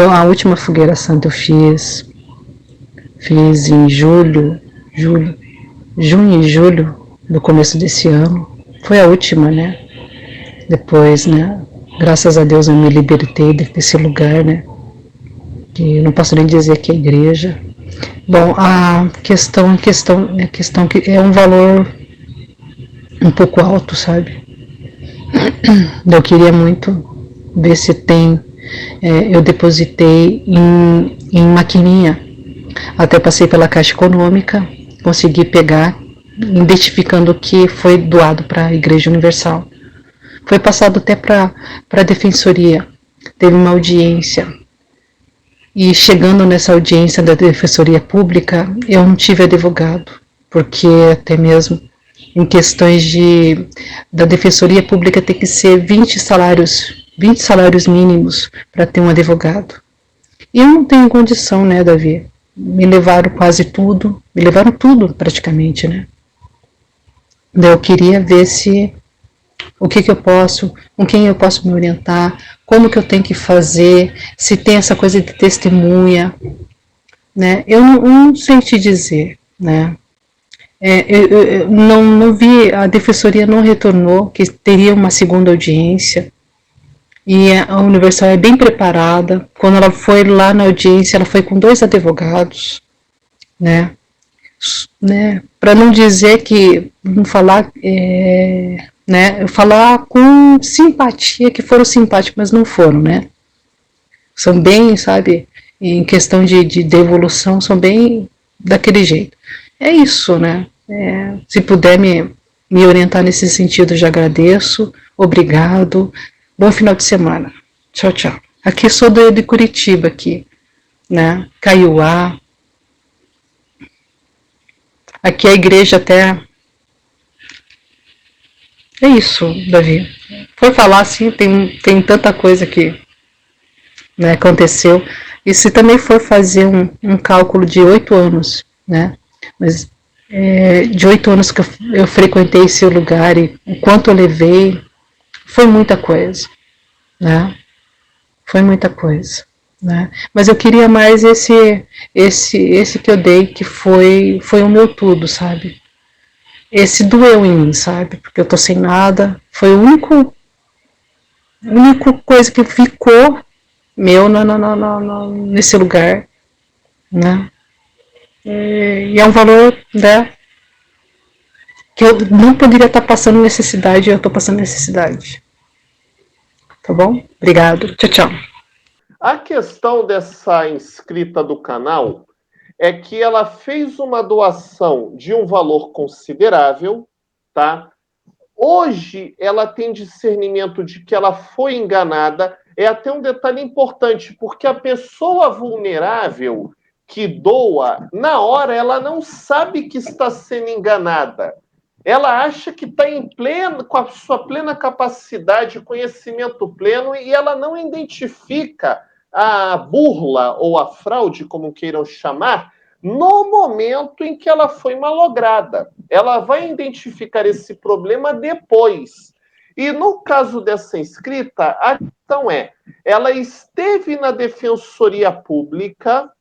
[SPEAKER 4] A última fogueira santa eu fiz em junho e julho do começo desse ano. Foi a última, né? Depois, né? Graças a Deus eu me libertei desse lugar, né? Que eu não posso nem dizer que é igreja. Bom, a questão que é um valor um pouco alto, sabe? Eu queria muito ver se tem. Eu depositei em maquininha. Até passei pela Caixa Econômica, consegui pegar, identificando que foi doado para a Igreja Universal. Foi passado até para a Defensoria. Teve uma audiência. E chegando nessa audiência da Defensoria Pública, eu não tive advogado, porque até mesmo em questões da Defensoria Pública tem que ser 20 salários mínimos para ter um advogado. E eu não tenho condição, né, Davi? Me levaram tudo praticamente, né? Daí eu queria ver com quem eu posso me orientar, como que eu tenho que fazer, se tem essa coisa de testemunha, né? Eu não sei te dizer, né? Eu não vi, a Defensoria não retornou, que teria uma segunda audiência, e a Universal é bem preparada. Quando ela foi lá na audiência, ela foi com 2 advogados, né? Para não dizer que, não falar, né? Eu falar com simpatia, que foram simpáticos, mas não foram, né? São bem, sabe, em questão de devolução, são bem daquele jeito. É isso, né? Se puder me orientar nesse sentido, eu já agradeço. Obrigado. Bom final de semana. Tchau, tchau. Aqui sou de Curitiba, aqui, né? Caiuá. Aqui a igreja até... É isso, Davi. For falar assim, tem tanta coisa que né, aconteceu. E se também for fazer um cálculo de 8 anos, né, mas de 8 anos que eu frequentei esse lugar e o quanto eu levei, foi muita coisa, né, foi muita coisa, né, mas eu queria mais esse que eu dei, que foi o meu tudo, sabe, esse doeu em mim, sabe, porque eu tô sem nada, foi a única coisa que ficou meu nesse lugar, né? E é um valor, né, que eu não poderia estar passando necessidade e eu estou passando necessidade. Tá bom? Obrigado. Tchau, tchau.
[SPEAKER 2] A questão dessa inscrita do canal é que ela fez uma doação de um valor considerável, tá? Hoje ela tem discernimento de que ela foi enganada. É até um detalhe importante, porque a pessoa vulnerável que doa, na hora ela não sabe que está sendo enganada. Ela acha que está em pleno, com a sua plena capacidade, conhecimento pleno, e ela não identifica a burla ou a fraude, como queiram chamar, no momento em que ela foi malograda. Ela vai identificar esse problema depois. E no caso dessa inscrita, a questão é, ela esteve na Defensoria Pública,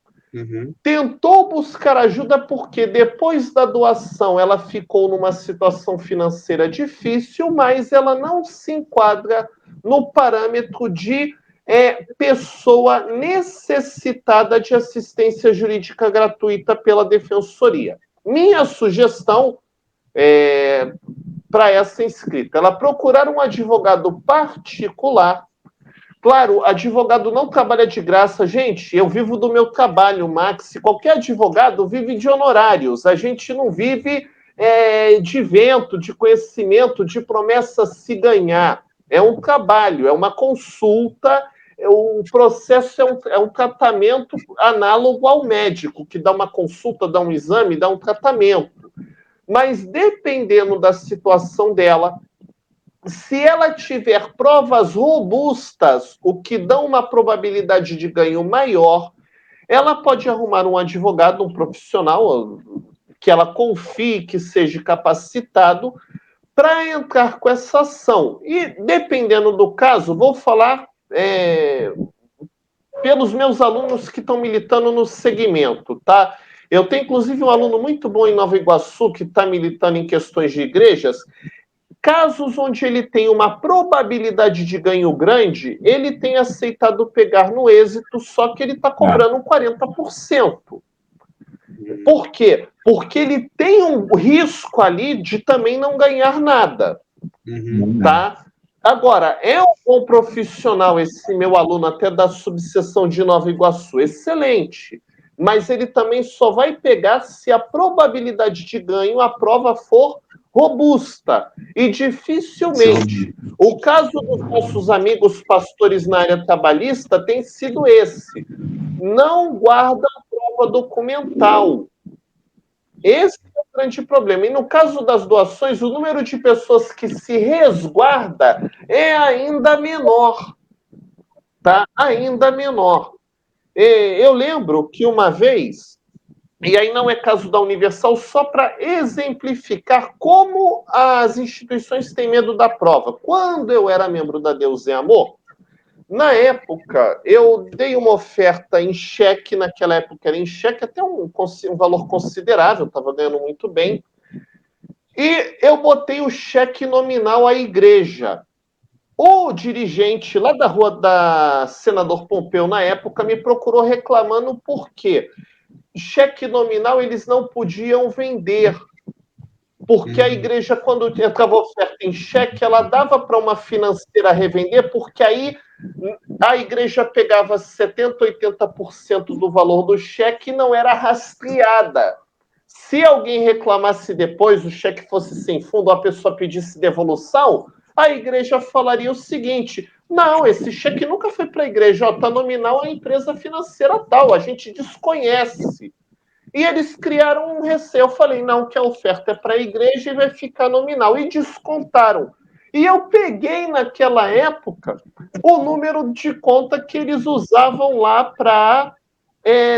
[SPEAKER 2] tentou buscar ajuda porque depois da doação ela ficou numa situação financeira difícil, mas ela não se enquadra no parâmetro de pessoa necessitada de assistência jurídica gratuita pela Defensoria. Minha sugestão para essa inscrita, ela procurar um advogado particular. Claro, advogado não trabalha de graça. Gente, eu vivo do meu trabalho, Max. Qualquer advogado vive de honorários. A gente não vive de vento, de conhecimento, de promessa se ganhar. É um trabalho, é uma consulta. O processo é um tratamento análogo ao médico, que dá uma consulta, dá um exame, dá um tratamento. Mas dependendo da situação dela, se ela tiver provas robustas, o que dá uma probabilidade de ganho maior, ela pode arrumar um advogado, um profissional, que ela confie que seja capacitado, para entrar com essa ação. E, dependendo do caso, vou falar pelos meus alunos que estão militando no segmento, tá? Eu tenho, inclusive, um aluno muito bom em Nova Iguaçu, que está militando em questões de igrejas. Casos onde ele tem uma probabilidade de ganho grande, ele tem aceitado pegar no êxito, só que ele está cobrando 40%. Por quê? Porque ele tem um risco ali de também não ganhar nada. Tá? Agora, é um bom profissional esse meu aluno, até da subseção de Nova Iguaçu, excelente. Mas ele também só vai pegar se a probabilidade de ganho, a prova for robusta. E dificilmente. O caso dos nossos amigos pastores na área trabalhista tem sido esse. Não guardam prova documental. Esse é o grande problema. E no caso das doações, o número de pessoas que se resguarda é ainda menor. Tá? Ainda menor. Eu lembro que uma vez, e aí não é caso da Universal, só para exemplificar como as instituições têm medo da prova. Quando eu era membro da Deus é Amor, na época, eu dei uma oferta em cheque, naquela época era em cheque, até um valor considerável, estava ganhando muito bem, e eu botei o cheque nominal à igreja. O dirigente lá da rua da Senador Pompeu, na época, me procurou reclamando por quê? Cheque nominal eles não podiam vender, porque a igreja, quando entrava oferta em cheque, ela dava para uma financeira revender, porque aí a igreja pegava 70%, 80% do valor do cheque e não era rastreada. Se alguém reclamasse depois, o cheque fosse sem fundo, a pessoa pedisse devolução, a igreja falaria o seguinte: não, esse cheque nunca foi para a igreja, está nominal a empresa financeira tal, a gente desconhece. E eles criaram um receio. Eu falei, não, que a oferta é para a igreja e vai ficar nominal. E descontaram. E eu peguei naquela época o número de conta que eles usavam lá para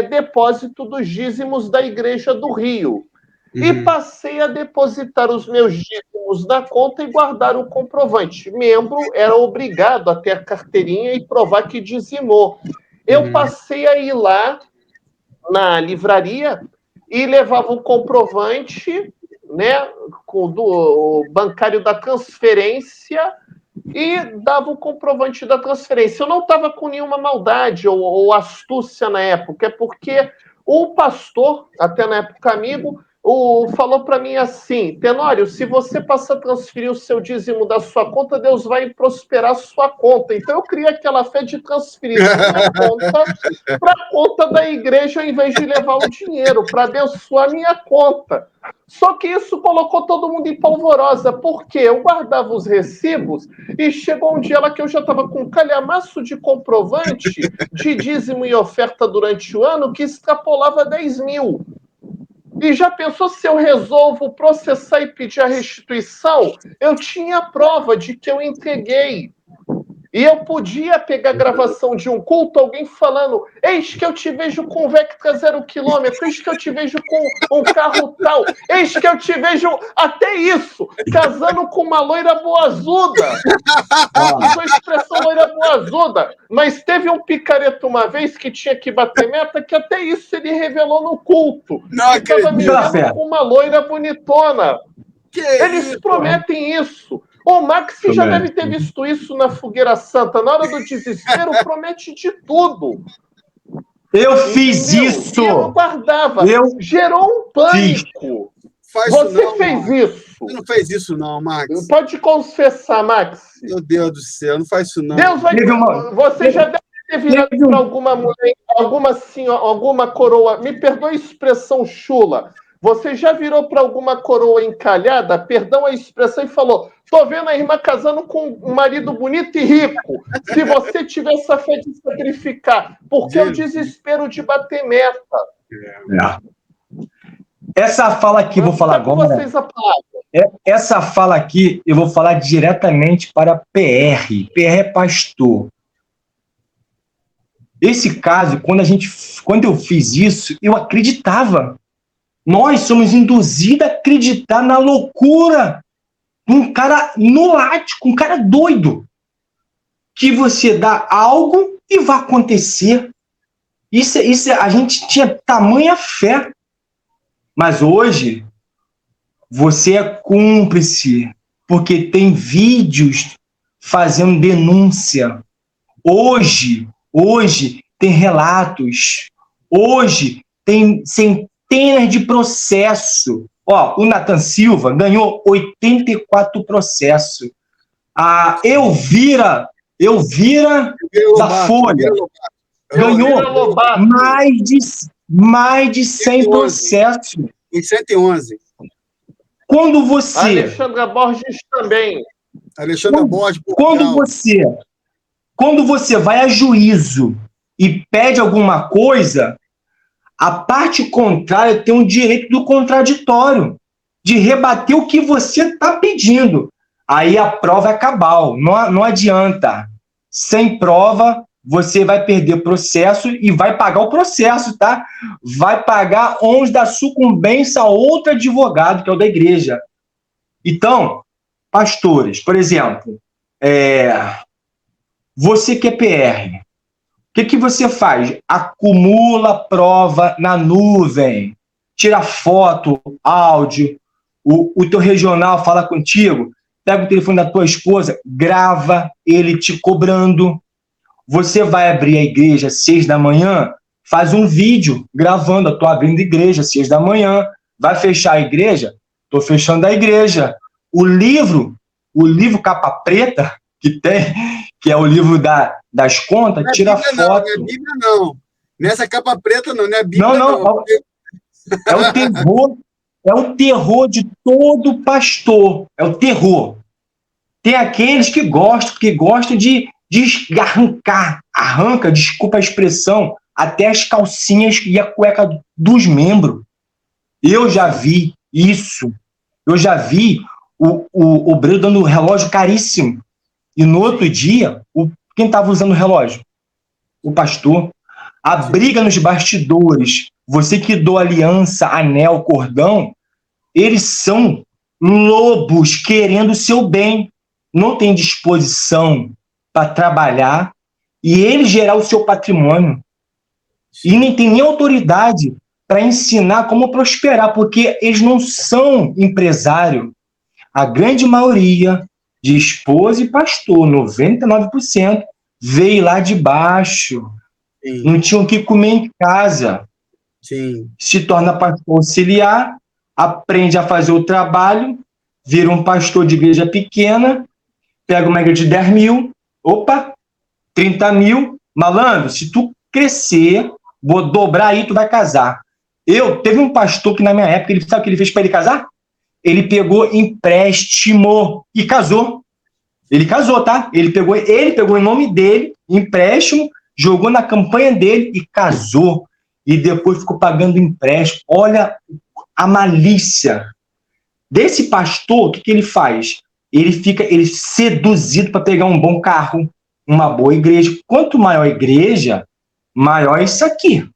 [SPEAKER 2] depósito dos dízimos da Igreja do Rio. E passei a depositar os meus dízimos na conta e guardar o comprovante. Membro era obrigado a ter a carteirinha e provar que dizimou. Eu passei a ir lá na livraria e levava o comprovante, né, do bancário da transferência e dava o comprovante da transferência. Eu não estava com nenhuma maldade ou astúcia na época, é porque o pastor, até na época amigo, falou para mim assim: Tenório, se você passar a transferir o seu dízimo da sua conta, Deus vai prosperar a sua conta. Então eu criei aquela fé de transferir da minha conta para a conta da igreja, ao invés de levar o dinheiro, para abençoar a minha conta. Só que isso colocou todo mundo em polvorosa, porque eu guardava os recibos e chegou um dia lá que eu já estava com um calhamaço de comprovante de dízimo e oferta durante o ano que extrapolava 10 mil. E já pensou, se eu resolvo processar e pedir a restituição? Eu tinha prova de que eu entreguei. E eu podia pegar a gravação de um culto, alguém falando: eis que eu te vejo com um Vectra 0 km, eis que eu te vejo com um carro tal, eis que eu te vejo, até isso, casando com uma loira boazuda. Usou a expressão loira boazuda. Mas teve um picareta uma vez que tinha que bater meta, que até isso ele revelou no culto.
[SPEAKER 1] Não
[SPEAKER 2] que estava me vendo com uma loira bonitona. Eles prometem isso. O Max já deve ter visto isso na Fogueira Santa. Na hora do desespero, promete de tudo.
[SPEAKER 3] Eu fiz isso.
[SPEAKER 2] E eu guardava. Gerou um pânico. Você fez isso.
[SPEAKER 1] Você não fez isso, não, Max.
[SPEAKER 2] Pode confessar, Max.
[SPEAKER 1] Meu Deus do céu, não faz isso, não.
[SPEAKER 2] Deus vai. Você já deve ter virado para alguma mulher, alguma coroa. Me perdoe a expressão chula. Você já virou para alguma coroa encalhada, perdão a expressão, e falou: tô vendo a irmã casando com um marido bonito e rico. Se você tiver essa fé de sacrificar, porque é o desespero de bater meta.
[SPEAKER 3] Essa fala aqui, vou falar agora. Essa fala aqui, eu vou falar diretamente para PR. PR é pastor. Esse caso, quando eu fiz isso, eu acreditava. Nós somos induzidos a acreditar na loucura de um cara lunático, um cara doido. Que você dá algo e vai acontecer. Isso, a gente tinha tamanha fé. Mas hoje, você é cúmplice, porque tem vídeos fazendo denúncia. Hoje tem relatos. Hoje tem centenas de processos. O Nathan Silva ganhou 84 processos. A Elvira da Folha ganhou mais de 100 processos.
[SPEAKER 1] Em 111.
[SPEAKER 3] Quando você...
[SPEAKER 2] Alexandra Borges também.
[SPEAKER 1] Alexandra Borges.
[SPEAKER 3] Quando você vai a juízo e pede alguma coisa, a parte contrária tem o direito do contraditório, de rebater o que você está pedindo. Aí a prova é cabal, não adianta. Sem prova, você vai perder processo e vai pagar o processo, tá? Vai pagar onde da sucumbência a outro advogado, que é o da igreja. Então, pastores, por exemplo, você que é PR, o que você faz? Acumula prova na nuvem, tira foto, áudio, o teu regional fala contigo, pega o telefone da tua esposa, grava ele te cobrando. Você vai abrir a igreja às 6 da manhã, faz um vídeo gravando, eu tô abrindo a igreja às 6 da manhã, vai fechar a igreja? Tô fechando a igreja. O livro capa preta, que é o livro das contas,
[SPEAKER 1] não é
[SPEAKER 3] tira
[SPEAKER 1] Bíblia,
[SPEAKER 3] foto.
[SPEAKER 1] Não é Bíblia, não. Nessa capa preta, não é Bíblia,
[SPEAKER 3] não. É o terror de todo pastor. É o terror. Tem aqueles que gostam de arranca, desculpa a expressão, até as calcinhas e a cueca dos membros. Eu já vi isso. Eu já vi o obreiro dando relógio caríssimo. E no outro dia, quem estava usando o relógio? O pastor. A briga nos bastidores, você que doa aliança, anel, cordão, eles são lobos querendo o seu bem. Não tem disposição para trabalhar e ele gerar o seu patrimônio. E nem tem nem autoridade para ensinar como prosperar, porque eles não são empresário. A grande maioria de esposa e pastor, 99%, veio lá de baixo. Sim. Não tinham o que comer em casa.
[SPEAKER 1] Sim.
[SPEAKER 3] Se torna pastor auxiliar, aprende a fazer o trabalho, vira um pastor de igreja pequena, pega uma igreja de 10 mil, 30 mil, malandro, se tu crescer, vou dobrar aí, tu vai casar. Teve um pastor que na minha época, sabe o que ele fez para ele casar? Ele pegou empréstimo e casou. Ele casou, tá? Ele pegou em nome dele, empréstimo, jogou na campanha dele e casou. E depois ficou pagando empréstimo. Olha a malícia desse pastor. O que ele faz? Ele seduzido para pegar um bom carro, uma boa igreja. Quanto maior a igreja, maior isso aqui.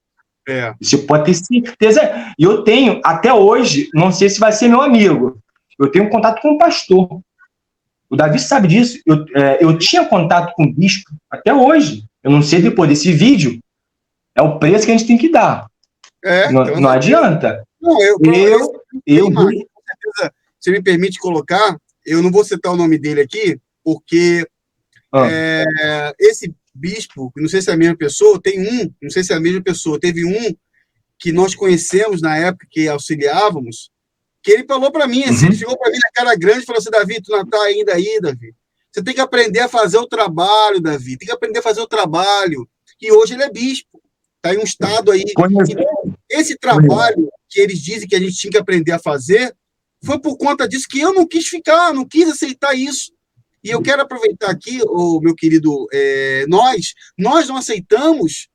[SPEAKER 3] Você pode ter certeza. E eu tenho, até hoje, não sei se vai ser meu amigo, eu tenho contato com um pastor. O Davi sabe disso. Eu tinha contato com o bispo até hoje. Eu não sei, depois desse vídeo, é o preço que a gente tem que dar. Não adianta.
[SPEAKER 1] Não, com certeza, se me permite colocar, eu não vou citar o nome dele aqui, porque esse bispo, não sei se é a mesma pessoa, não sei se é a mesma pessoa, teve um que nós conhecemos na época que auxiliávamos, que ele falou para mim, assim, ele chegou para mim na cara grande e falou assim: Davi, tu não está ainda aí, Davi. Você tem que aprender a fazer o trabalho, Davi. Tem que aprender a fazer o trabalho. E hoje ele é bispo. Está em um estado aí. Então, esse trabalho que eles dizem que a gente tinha que aprender a fazer foi por conta disso que eu não quis ficar, não quis aceitar isso. E eu quero aproveitar aqui, meu querido, nós não aceitamos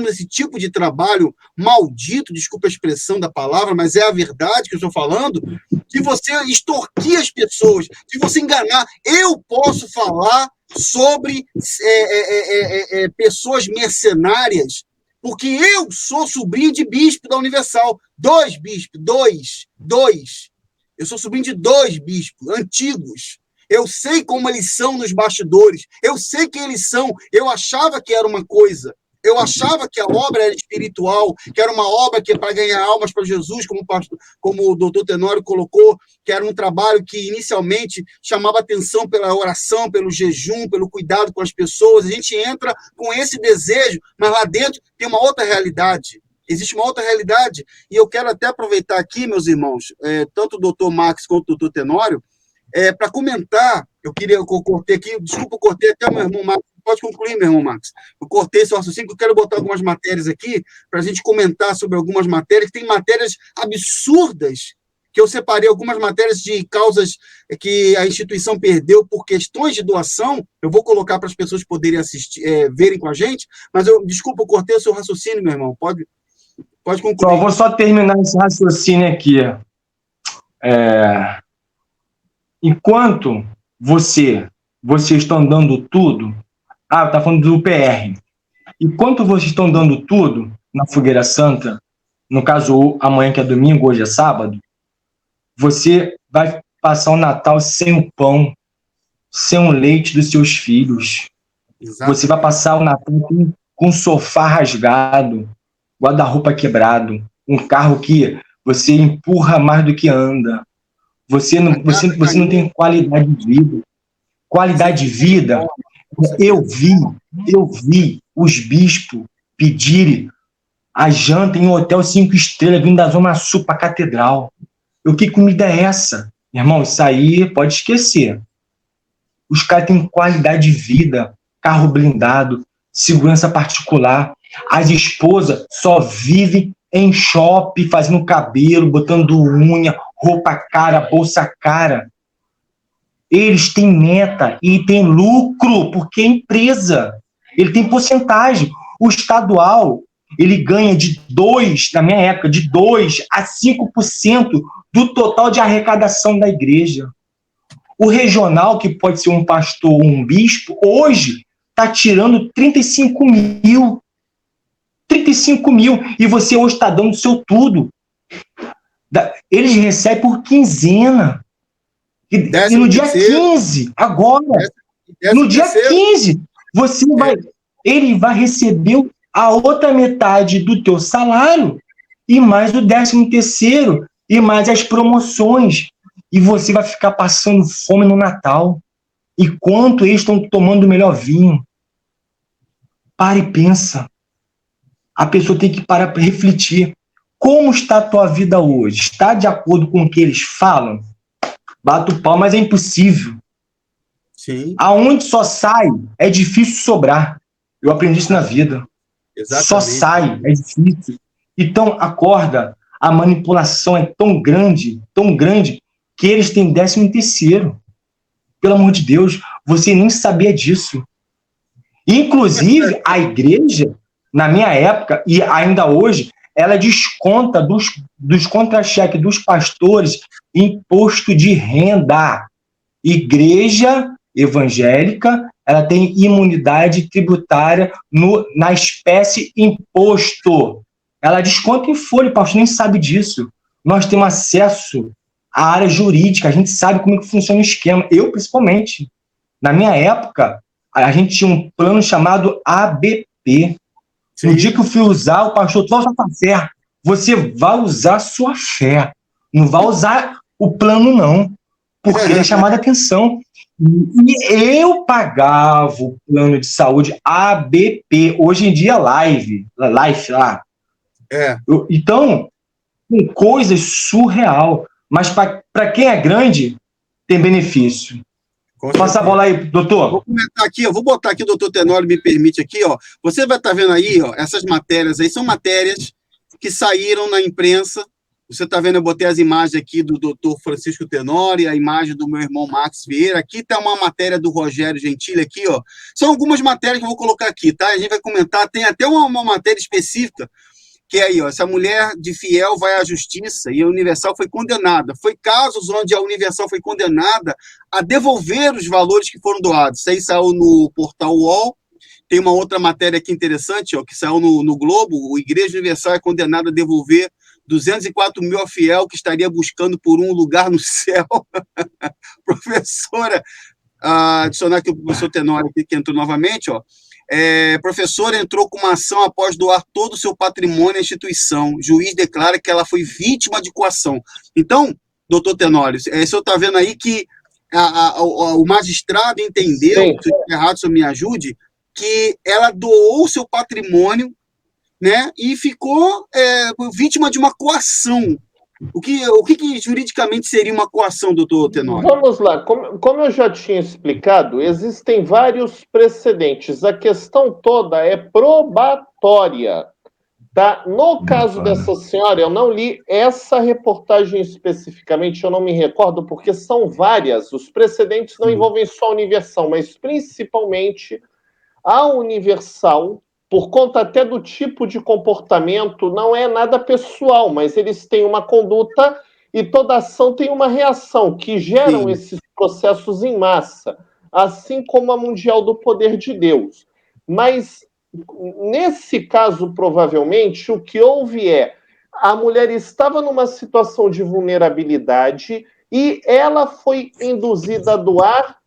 [SPEAKER 1] esse tipo de trabalho maldito, desculpa a expressão da palavra, mas é a verdade que eu estou falando, de você extorquir as pessoas, de você enganar. Eu posso falar sobre pessoas mercenárias, porque eu sou sobrinho de bispo da Universal. Dois bispos. Eu sou sobrinho de 2 bispos antigos. Eu sei como eles são nos bastidores. Eu sei quem eles são. Eu achava que era uma coisa. Eu achava que a obra era espiritual, que era uma obra que é para ganhar almas para Jesus, como o doutor Tenório colocou, que era um trabalho que inicialmente chamava atenção pela oração, pelo jejum, pelo cuidado com as pessoas. A gente entra com esse desejo, mas lá dentro tem uma outra realidade. Existe uma outra realidade. E eu quero até aproveitar aqui, meus irmãos, tanto o doutor Max quanto o doutor Tenório, para comentar. Eu cortei aqui, desculpa, eu cortei até o meu irmão Max. Pode concluir, meu irmão Max. Eu cortei esse raciocínio, eu quero botar algumas matérias aqui para a gente comentar sobre algumas matérias. Tem matérias absurdas, que eu separei algumas matérias de causas que a instituição perdeu por questões de doação. Eu vou colocar para as pessoas poderem assistir, verem com a gente, mas desculpa, eu cortei o seu raciocínio, meu irmão. Pode concluir.
[SPEAKER 3] Vou só terminar esse raciocínio aqui. Enquanto vocês estão dando tudo, tá falando do PR. Enquanto vocês estão dando tudo na Fogueira Santa, no caso amanhã que é domingo, hoje é sábado, você vai passar o Natal sem o pão, sem o leite dos seus filhos. Exato. Você vai passar o Natal com um sofá rasgado, guarda-roupa quebrado, um carro que você empurra mais do que anda. Você não tem qualidade de vida. Qualidade de vida. Eu vi os bispos pedirem a janta em um hotel 5 estrelas vindo da Zona Sul para a Catedral. Que comida é essa? Meu irmão, isso aí pode esquecer. Os caras têm qualidade de vida, carro blindado, segurança particular. As esposas só vivem em shopping, fazendo cabelo, botando unha, roupa cara, bolsa cara. Eles têm meta e têm lucro, porque é empresa. Ele tem porcentagem. O estadual, ele ganha na minha época, de 2% a 5% do total de arrecadação da igreja. O regional, que pode ser um pastor ou um bispo, hoje está tirando 35 mil. 35 mil. E você hoje está dando o seu tudo. Eles recebem por quinzena. E no dia 15, agora, no dia 15, ele vai receber a outra metade do teu salário e mais o 13º e mais as promoções. E você vai ficar passando fome no Natal. Enquanto eles estão tomando o melhor vinho. Para e pensa. A pessoa tem que parar para refletir. Como está a tua vida hoje? Está de acordo com o que eles falam? Bato o pau, mas é impossível.
[SPEAKER 1] Sim.
[SPEAKER 3] Aonde só sai, é difícil sobrar. Eu aprendi isso na vida.
[SPEAKER 1] Exatamente.
[SPEAKER 3] Só sai, é difícil. Então, acorda. A manipulação é tão grande, que eles têm 13º. Pelo amor de Deus, você nem sabia disso. Inclusive, a igreja, na minha época, e ainda hoje, ela desconta dos contra-cheques dos pastores imposto de renda. Igreja evangélica, ela tem imunidade tributária na espécie imposto. Ela desconta em folha, o pastor nem sabe disso. Nós temos acesso à área jurídica, a gente sabe como é que funciona o esquema. Eu, principalmente. Na minha época, a gente tinha um plano chamado ABP. Sim. No dia que eu fui usar, o pastor, tu vai usar sua fé. Você vai usar sua fé. Não vai usar o plano, não. Porque ele é chamado a atenção. E eu pagava o plano de saúde ABP. Hoje em dia, Life lá. Então, tem coisas surreal. Mas para quem é grande, tem benefício. Passa a bola aí, doutor.
[SPEAKER 1] Vou comentar aqui, vou botar aqui, o doutor Tenório me permite aqui, ó. Você vai estar vendo aí, ó, essas matérias aí, são matérias que saíram na imprensa. Você está vendo, eu botei as imagens aqui do doutor Francisco Tenório, a imagem do meu irmão Max Vieira. Aqui está uma matéria do Rogério Gentili aqui, ó. São algumas matérias que eu vou colocar aqui, tá? A gente vai comentar, tem até uma matéria específica, que é aí, ó, essa mulher de fiel vai à justiça e a Universal foi condenada. Foi casos onde a Universal foi condenada a devolver os valores que foram doados. Isso aí saiu no portal UOL. Tem uma outra matéria aqui interessante, ó, que saiu no Globo. O Igreja Universal é condenada a devolver 204 mil a fiel que estaria buscando por um lugar no céu. Professora, adicionar aqui o professor Tenório aqui, que entrou novamente, ó. Professora entrou com uma ação após doar todo o seu patrimônio à instituição. Juiz declara que ela foi vítima de coação. Então, doutor Tenório, o senhor está vendo aí que o magistrado entendeu, se eu estiver errado, o senhor me ajude, que ela doou o seu patrimônio, né, e ficou vítima de uma coação. O que juridicamente seria uma coação, doutor Tenório?
[SPEAKER 2] Vamos lá. Como eu já tinha explicado, existem vários precedentes. A questão toda é probatória. Tá? No caso dessa senhora, eu não li essa reportagem especificamente, eu não me recordo, porque são várias. Os precedentes não envolvem só a Universal, mas principalmente a Universal, por conta até do tipo de comportamento, não é nada pessoal, mas eles têm uma conduta e toda ação tem uma reação, que geram esses processos em massa, assim como a Mundial do Poder de Deus. Mas, nesse caso, provavelmente, o que houve a mulher estava numa situação de vulnerabilidade e ela foi induzida a doar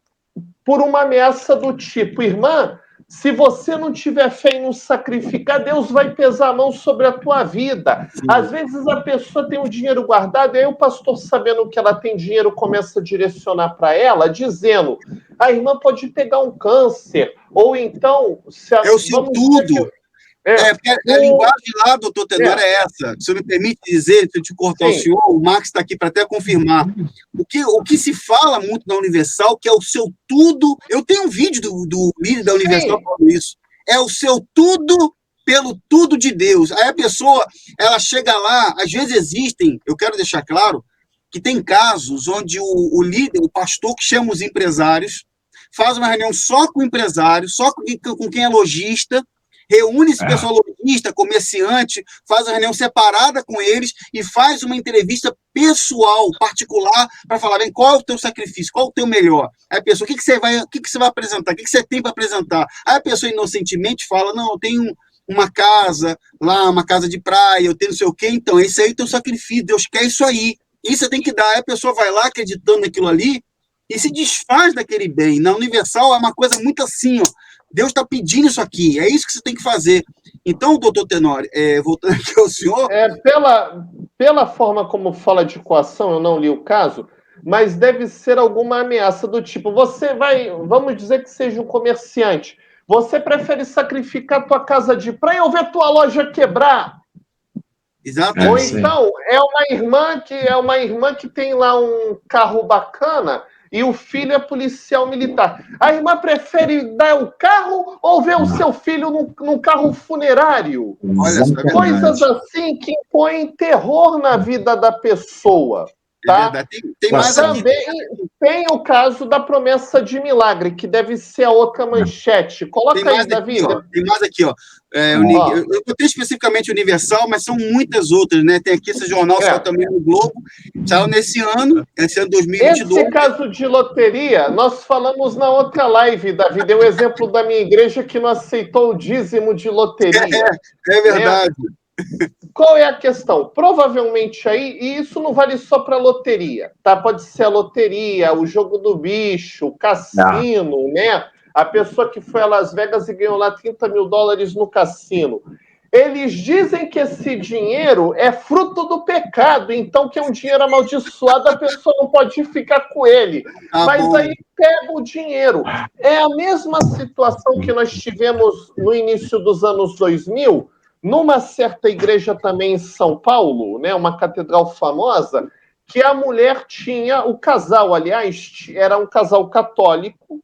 [SPEAKER 2] por uma ameaça do tipo, irmã, se você não tiver fé em não sacrificar, Deus vai pesar a mão sobre a tua vida. Sim. Às vezes a pessoa tem o dinheiro guardado, e aí o pastor, sabendo que ela tem dinheiro, começa a direcionar para ela, dizendo, a irmã pode pegar um câncer, ou então...
[SPEAKER 1] Eu sei tudo. Porque a linguagem lá, doutor Tenório, é essa. Se o senhor me permite dizer, se eu te cortar o senhor, o Max está aqui para até confirmar. O que se fala muito na Universal, que é o seu tudo... Eu tenho um vídeo do líder da Universal falando isso. É o seu tudo pelo tudo de Deus. Aí a pessoa, ela chega lá, às vezes existem, eu quero deixar claro, que tem casos onde o líder, o pastor que chama os empresários, faz uma reunião só com o empresário, só com quem é lojista, reúne esse pessoal lojista, comerciante, faz uma reunião separada com eles e faz uma entrevista pessoal, particular, para falar, bem, qual é o teu sacrifício, qual é o teu melhor. Aí a pessoa, o que você vai apresentar, o que você tem para apresentar? Aí a pessoa inocentemente fala, não, eu tenho uma casa lá, uma casa de praia, eu tenho não sei o quê, então esse aí é o teu sacrifício, Deus quer isso aí. Isso você tem que dar. Aí a pessoa vai lá acreditando naquilo ali e se desfaz daquele bem. Na Universal é uma coisa muito assim, ó. Deus está pedindo isso aqui, é isso que você tem que fazer. Então, doutor Tenório, voltando aqui ao senhor...
[SPEAKER 2] Pela forma como fala de coação, eu não li o caso, mas deve ser alguma ameaça do tipo, vamos dizer que seja um comerciante, você prefere sacrificar tua casa de praia ou ver tua loja quebrar?
[SPEAKER 1] Exatamente.
[SPEAKER 2] Ou então, é uma irmã que tem lá um carro bacana e o filho é policial militar. A irmã prefere dar o carro ou ver o seu filho num carro funerário?
[SPEAKER 1] Olha só,
[SPEAKER 2] coisas assim que impõem terror na vida da pessoa. Tá?
[SPEAKER 1] Tem mais
[SPEAKER 2] também tem o caso da promessa de milagre, que deve ser a outra manchete. Coloca aí, Davi.
[SPEAKER 1] Tem mais aqui, ó. Eu botei especificamente Universal, mas são muitas outras, né? Tem aqui esse jornal, saiu também no Globo, saiu nesse ano 2022.
[SPEAKER 2] Esse caso de loteria, nós falamos na outra live, Davi, deu o exemplo da minha igreja que não aceitou o dízimo de loteria.
[SPEAKER 1] É verdade.
[SPEAKER 2] Qual é a questão? Provavelmente aí, e isso não vale só para loteria, tá? Pode ser a loteria, o jogo do bicho, o cassino, né? A pessoa que foi a Las Vegas e ganhou lá $30 mil no cassino. Eles dizem que esse dinheiro é fruto do pecado, então que é um dinheiro amaldiçoado, a pessoa não pode ficar com ele. Aí pega o dinheiro. É a mesma situação que nós tivemos no início dos anos 2000, numa certa igreja também em São Paulo, né, uma catedral famosa, que a mulher tinha, o casal, aliás, era um casal católico,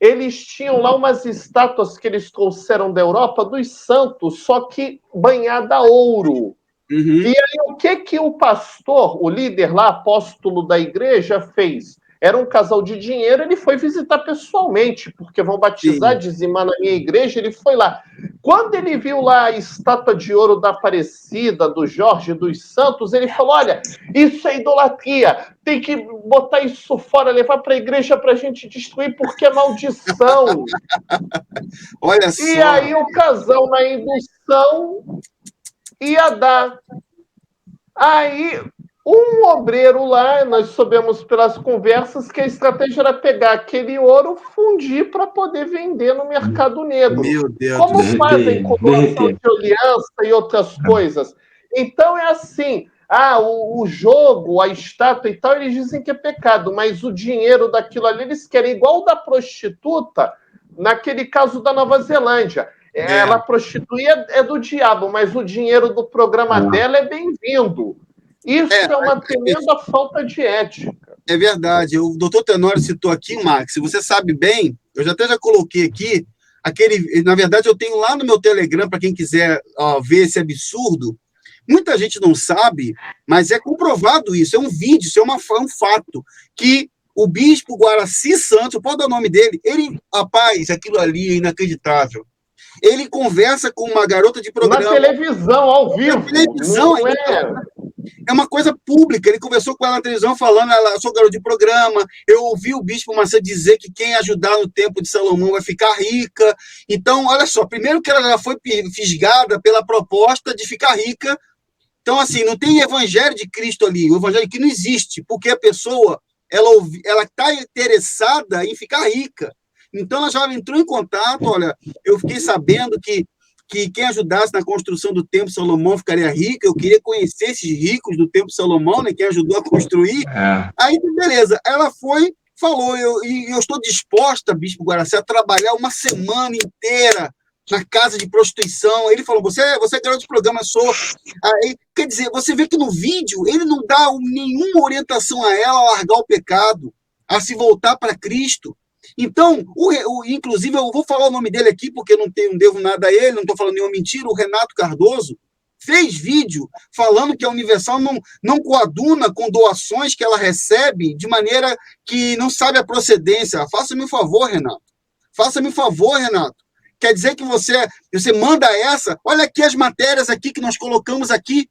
[SPEAKER 2] eles tinham lá umas estátuas que eles trouxeram da Europa dos santos, só que banhada a ouro. E aí o que o pastor, o líder lá, apóstolo da igreja, fez? Era um casal de dinheiro, ele foi visitar pessoalmente, porque vão batizar, dizimar na minha igreja, ele foi lá. Quando ele viu lá a estátua de ouro da Aparecida, do Jorge, dos Santos, ele falou, olha, isso é idolatria, tem que botar isso fora, levar para a igreja para a gente destruir, porque é maldição.
[SPEAKER 1] Olha só.
[SPEAKER 2] E aí o casal, na indução, ia dar. Aí... um obreiro lá, nós soubemos pelas conversas que a estratégia era pegar aquele ouro, fundir para poder vender no mercado negro.
[SPEAKER 1] Meu Deus.
[SPEAKER 2] Como fazem com doação de aliança e outras coisas. Então é assim, o jogo, a estátua e tal, eles dizem que é pecado, mas o dinheiro daquilo ali eles querem, igual o da prostituta, naquele caso da Nova Zelândia. Ela prostituía é do diabo, mas o dinheiro do programa dela é bem-vindo. Isso é uma tremenda falta de ética.
[SPEAKER 1] É verdade. O doutor Tenório citou aqui, Max, você sabe bem, eu já coloquei aqui, na verdade eu tenho lá no meu Telegram, para quem quiser ver esse absurdo, muita gente não sabe, mas é comprovado isso, é um vídeo, isso é um fato, que o bispo Guaraci Santos, pode dar o nome dele, rapaz, aquilo ali é inacreditável. Ele conversa com uma garota de programa.
[SPEAKER 2] Na televisão, ao vivo.
[SPEAKER 1] Na televisão, é uma coisa pública. Ele conversou com ela na televisão falando, eu sou garoto de programa, eu ouvi o bispo Macedo dizer que quem ajudar no Templo de Salomão vai ficar rica. Então, olha só, primeiro que ela já foi fisgada pela proposta de ficar rica. Então, assim, não tem evangelho de Cristo ali, o evangelho que não existe, porque a pessoa, ela está interessada em ficar rica. Então, ela já entrou em contato, olha, eu fiquei sabendo que quem ajudasse na construção do Templo de Salomão ficaria rico, eu queria conhecer esses ricos do Templo de Salomão, né, quem ajudou a construir. Aí, beleza, ela foi, falou, eu estou disposta, bispo Guaraci, a trabalhar uma semana inteira na casa de prostituição. Ele falou, você é garoto de programa, sou. Aí, quer dizer, você vê que no vídeo ele não dá nenhuma orientação a ela a largar o pecado, a se voltar para Cristo. Então, inclusive, eu vou falar o nome dele aqui, porque não devo nada a ele, não estou falando nenhuma mentira, o Renato Cardoso fez vídeo falando que a Universal não coaduna com doações que ela recebe de maneira que não sabe a procedência. Faça-me um favor, Renato. Quer dizer que você manda essa, olha aqui as matérias aqui que nós colocamos aqui,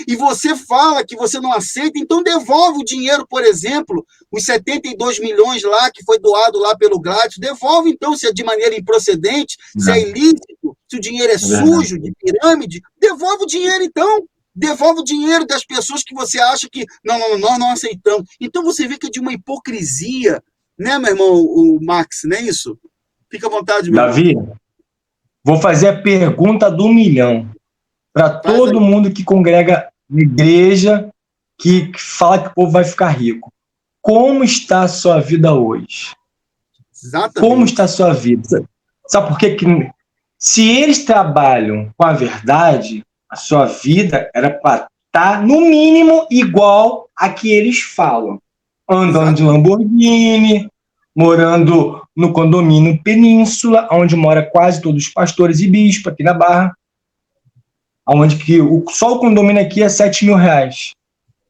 [SPEAKER 1] e você fala que você não aceita, então devolve o dinheiro, por exemplo, os 72 milhões lá que foi doado lá pelo Gladys, devolve então, se é de maneira improcedente, se é ilícito, se o dinheiro é sujo, de pirâmide, devolve o dinheiro então, devolve o dinheiro das pessoas que você acha que, nós não aceitamos. Então você vê que é de uma hipocrisia, né, meu irmão, o Max, não é isso? Fica à vontade, meu
[SPEAKER 3] Davi,
[SPEAKER 1] irmão.
[SPEAKER 3] Vou fazer a pergunta do milhão. Para todo mundo que congrega na igreja, que fala que o povo vai ficar rico. Como está a sua vida hoje?
[SPEAKER 1] Exatamente.
[SPEAKER 3] Como está a sua vida? Sabe por quê? Se eles trabalham com a verdade, a sua vida era para estar, no mínimo, igual a que eles falam. Andando de Lamborghini, morando no condomínio Península, onde mora quase todos os pastores e bispos, aqui na Barra. Onde que só o condomínio aqui é R$7 mil.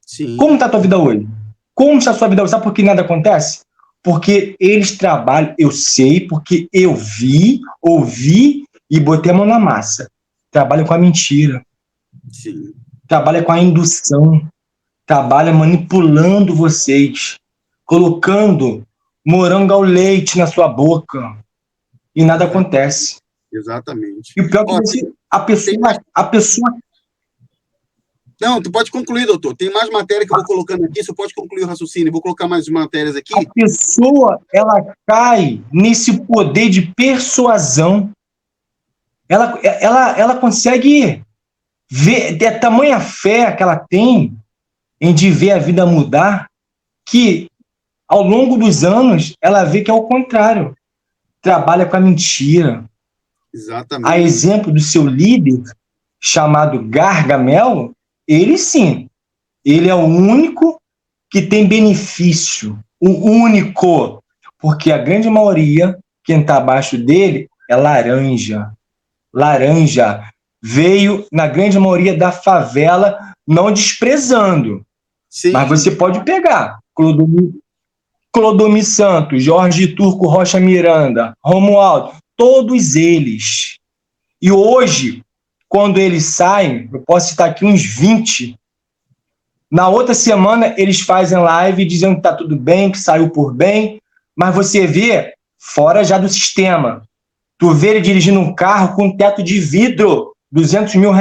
[SPEAKER 1] Sim.
[SPEAKER 3] Como está a tua vida hoje? Como está a sua vida hoje? Sabe por que nada acontece? Porque eles trabalham, eu sei, porque eu vi, ouvi e botei a mão na massa. Trabalham com a mentira.
[SPEAKER 1] Sim.
[SPEAKER 3] Trabalham com a indução. Trabalham manipulando vocês. Colocando morango ao leite na sua boca. E nada acontece.
[SPEAKER 1] Exatamente.
[SPEAKER 3] E o pior é que a pessoa...
[SPEAKER 1] Não, tu pode concluir, doutor. Tem mais matéria que eu vou colocando aqui, você pode concluir o raciocínio. Vou colocar mais matérias aqui.
[SPEAKER 3] A pessoa, ela cai nesse poder de persuasão. Ela consegue ver, é tamanha fé que ela tem em de ver a vida mudar, que ao longo dos anos ela vê que é o contrário. Trabalha com a mentira.
[SPEAKER 1] Exatamente.
[SPEAKER 3] A exemplo do seu líder, chamado Gargamel, ele sim, ele é o único que tem benefício, o único, porque a grande maioria, quem está abaixo dele, é laranja. Laranja veio, na grande maioria, da favela, não desprezando. Sim. Mas você pode pegar Clodomir Santos, Jorge Turco Rocha Miranda, Romualdo, todos eles. E hoje, quando eles saem, eu posso citar aqui uns 20, na outra semana eles fazem live dizendo que está tudo bem, que saiu por bem, mas você vê fora já do sistema. Tu vê ele dirigindo um carro com teto de vidro, R$200 mil.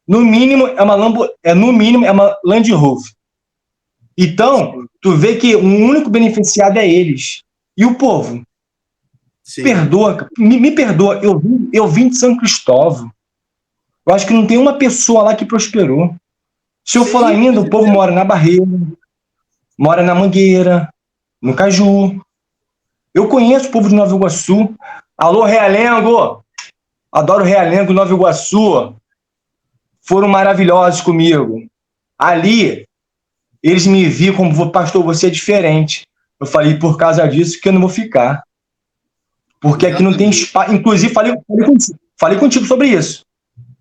[SPEAKER 3] No mínimo é uma Land Rover. Então, tu vê que o único beneficiado é eles. E o povo? Sim. Perdoa, me perdoa, eu vim de São Cristóvão. Eu acho que não tem uma pessoa lá que prosperou. Se eu for ainda, o povo mora na Barreira, mora na Mangueira, no Caju. Eu conheço o povo de Nova Iguaçu. Alô, Realengo! Adoro Realengo, Nova Iguaçu. Foram maravilhosos comigo. Ali, eles me viram como, pastor, você é diferente. Eu falei, por causa disso que eu não vou ficar. Porque aqui não tem espaço. Inclusive, falei contigo sobre isso.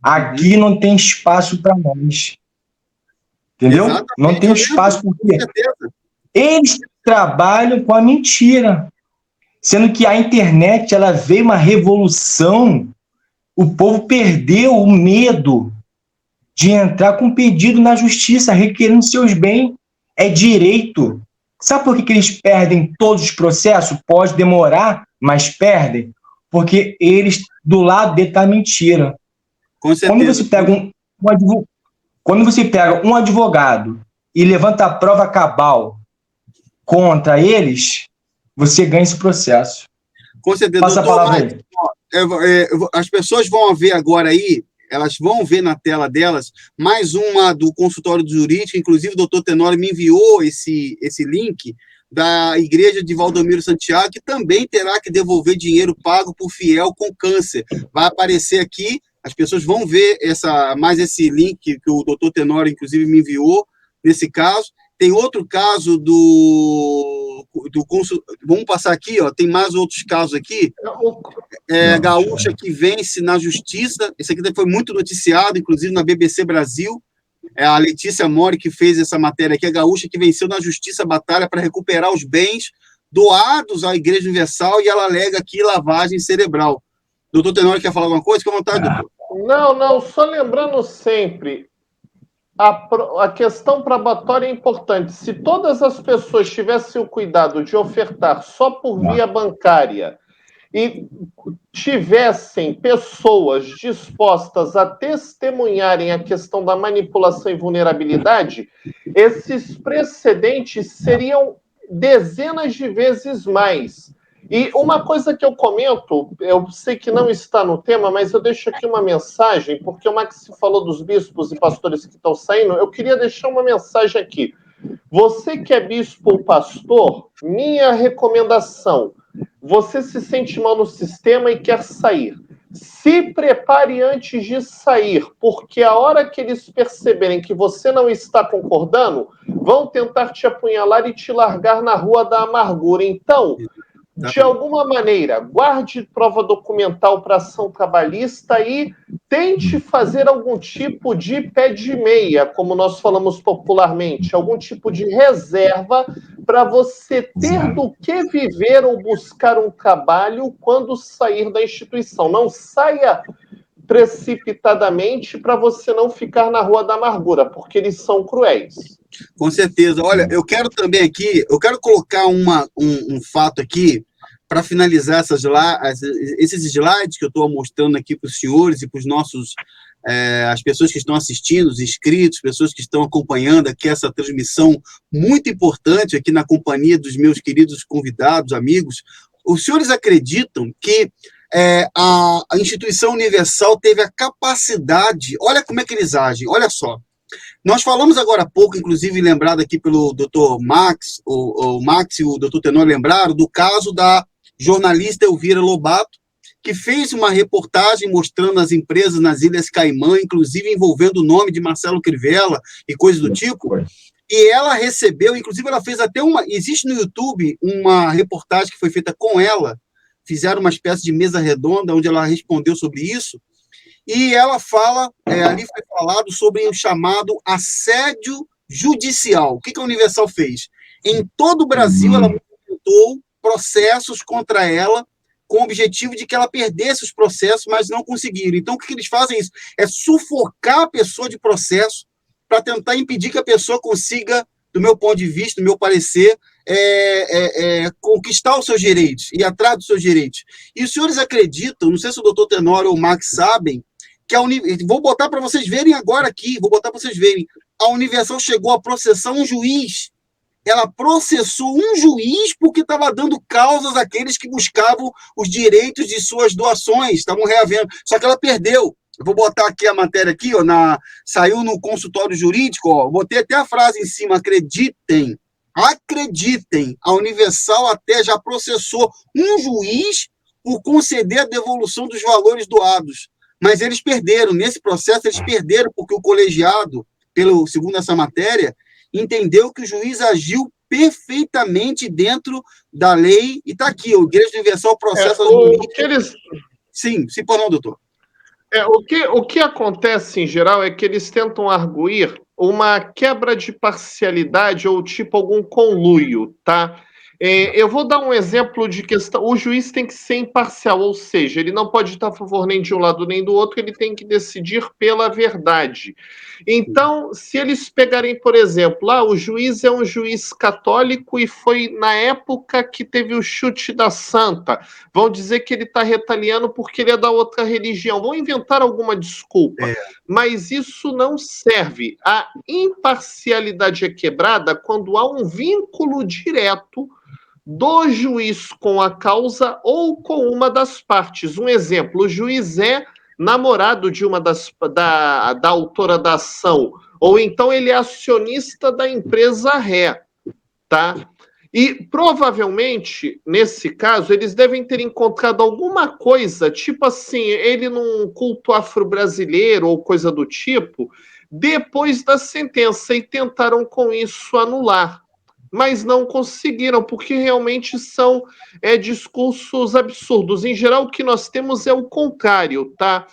[SPEAKER 3] Aqui não tem espaço para nós. Entendeu? Exatamente. Não tem espaço porque eles trabalham com a mentira. Sendo que a internet, ela veio uma revolução. O povo perdeu o medo de entrar com pedido na justiça, requerendo seus bens. É direito. Sabe por que eles perdem todos os processos? Pode demorar, mas perdem. Porque eles, do lado dele, tá a mentira.
[SPEAKER 1] Com certeza.
[SPEAKER 3] Quando você pega um advogado e levanta a prova cabal contra eles, você ganha esse processo.
[SPEAKER 1] Com certeza.
[SPEAKER 3] Passa a palavra aí.
[SPEAKER 1] As pessoas vão ver agora aí, elas vão ver na tela delas, mais uma do consultório do jurídico, inclusive o doutor Tenório me enviou esse link da igreja de Valdomiro Santiago, que também terá que devolver dinheiro pago por fiel com câncer. Vai aparecer aqui, as pessoas vão ver mais esse link que o doutor Tenório, inclusive, me enviou, nesse caso. Tem outro caso vamos passar aqui, ó, tem mais outros casos aqui. Gaúcha que vence na justiça. Esse aqui foi muito noticiado, inclusive na BBC Brasil. É a Letícia Mori que fez essa matéria aqui. A gaúcha que venceu na justiça a batalha para recuperar os bens doados à Igreja Universal, e ela alega aqui lavagem cerebral. Doutor Tenório quer falar alguma coisa? Fique à vontade, doutor.
[SPEAKER 2] Não, só lembrando sempre, a questão probatória é importante. Se todas as pessoas tivessem o cuidado de ofertar só por via bancária e tivessem pessoas dispostas a testemunharem a questão da manipulação e vulnerabilidade, esses precedentes seriam dezenas de vezes mais. E uma coisa que eu comento, eu sei que não está no tema, mas eu deixo aqui uma mensagem, porque o Max falou dos bispos e pastores que estão saindo, eu queria deixar uma mensagem aqui. Você que é bispo ou pastor, minha recomendação, você se sente mal no sistema e quer sair. Se prepare antes de sair, porque a hora que eles perceberem que você não está concordando, vão tentar te apunhalar e te largar na rua da amargura. Então, de alguma maneira, guarde prova documental para ação trabalhista e tente fazer algum tipo de pé de meia, como nós falamos popularmente, algum tipo de reserva para você ter do que viver ou buscar um trabalho quando sair da instituição. Não saia precipitadamente para você não ficar na rua da amargura, porque eles são cruéis.
[SPEAKER 1] Com certeza. Olha, eu quero também aqui, eu quero colocar um fato aqui para finalizar esses slides que eu estou mostrando aqui para os senhores e para os nossos, as pessoas que estão assistindo, os inscritos, pessoas que estão acompanhando aqui essa transmissão muito importante aqui na companhia dos meus queridos convidados, amigos. Os senhores acreditam que a instituição universal teve a capacidade, olha como é que eles agem, olha só. Nós falamos agora há pouco, inclusive lembrado aqui pelo doutor Max, o Max e o doutor Tenório lembraram do caso da jornalista Elvira Lobato, que fez uma reportagem mostrando as empresas nas Ilhas Caimã, inclusive envolvendo o nome de Marcelo Crivella e coisas do tipo, e ela recebeu, inclusive ela fez até existe no YouTube uma reportagem que foi feita com ela, fizeram uma espécie de mesa redonda onde ela respondeu sobre isso, e ela fala, ali foi falado sobre o chamado assédio judicial. O que a Universal fez? Em todo o Brasil, ela movimentou processos contra ela com o objetivo de que ela perdesse os processos, mas não conseguiram. Então, o que eles fazem isso? É sufocar a pessoa de processo para tentar impedir que a pessoa consiga, do meu ponto de vista, do meu parecer, conquistar os seus direitos, ir atrás dos seus direitos. E os senhores acreditam, não sei se o doutor Tenório ou o Max sabem, que vou botar para vocês verem agora aqui, a Universal chegou a processar um juiz. Ela processou um juiz porque estava dando causas àqueles que buscavam os direitos de suas doações, estavam reavendo. Só que ela perdeu. Eu vou botar aqui a matéria aqui, saiu no consultório jurídico, botei até a frase em cima, acreditem, a Universal até já processou um juiz por conceder a devolução dos valores doados. Mas eles perderam, nesse processo eles perderam, porque o colegiado, segundo essa matéria, entendeu que o juiz agiu perfeitamente dentro da lei, e está aqui, o Igreja Universal processa... Sim, por não, doutor.
[SPEAKER 2] O que acontece, em geral, é que eles tentam arguir uma quebra de parcialidade ou tipo algum conluio, tá? Eu vou dar um exemplo de questão. O juiz tem que ser imparcial, ou seja, ele não pode estar a favor nem de um lado nem do outro, ele tem que decidir pela verdade. Então, se eles pegarem, por exemplo, o juiz é um juiz católico e foi na época que teve o chute da santa, vão dizer que ele está retaliando porque ele é da outra religião, vão inventar alguma desculpa, mas isso não serve. A imparcialidade é quebrada quando há um vínculo direto do juiz com a causa ou com uma das partes. Um exemplo, o juiz é namorado de uma da autora da ação, ou então ele é acionista da empresa ré, tá? E provavelmente, nesse caso, eles devem ter encontrado alguma coisa, tipo assim, ele num culto afro-brasileiro ou coisa do tipo, depois da sentença, e tentaram com isso anular. Mas não conseguiram, porque realmente são discursos absurdos. Em geral, o que nós temos é o contrário, tá?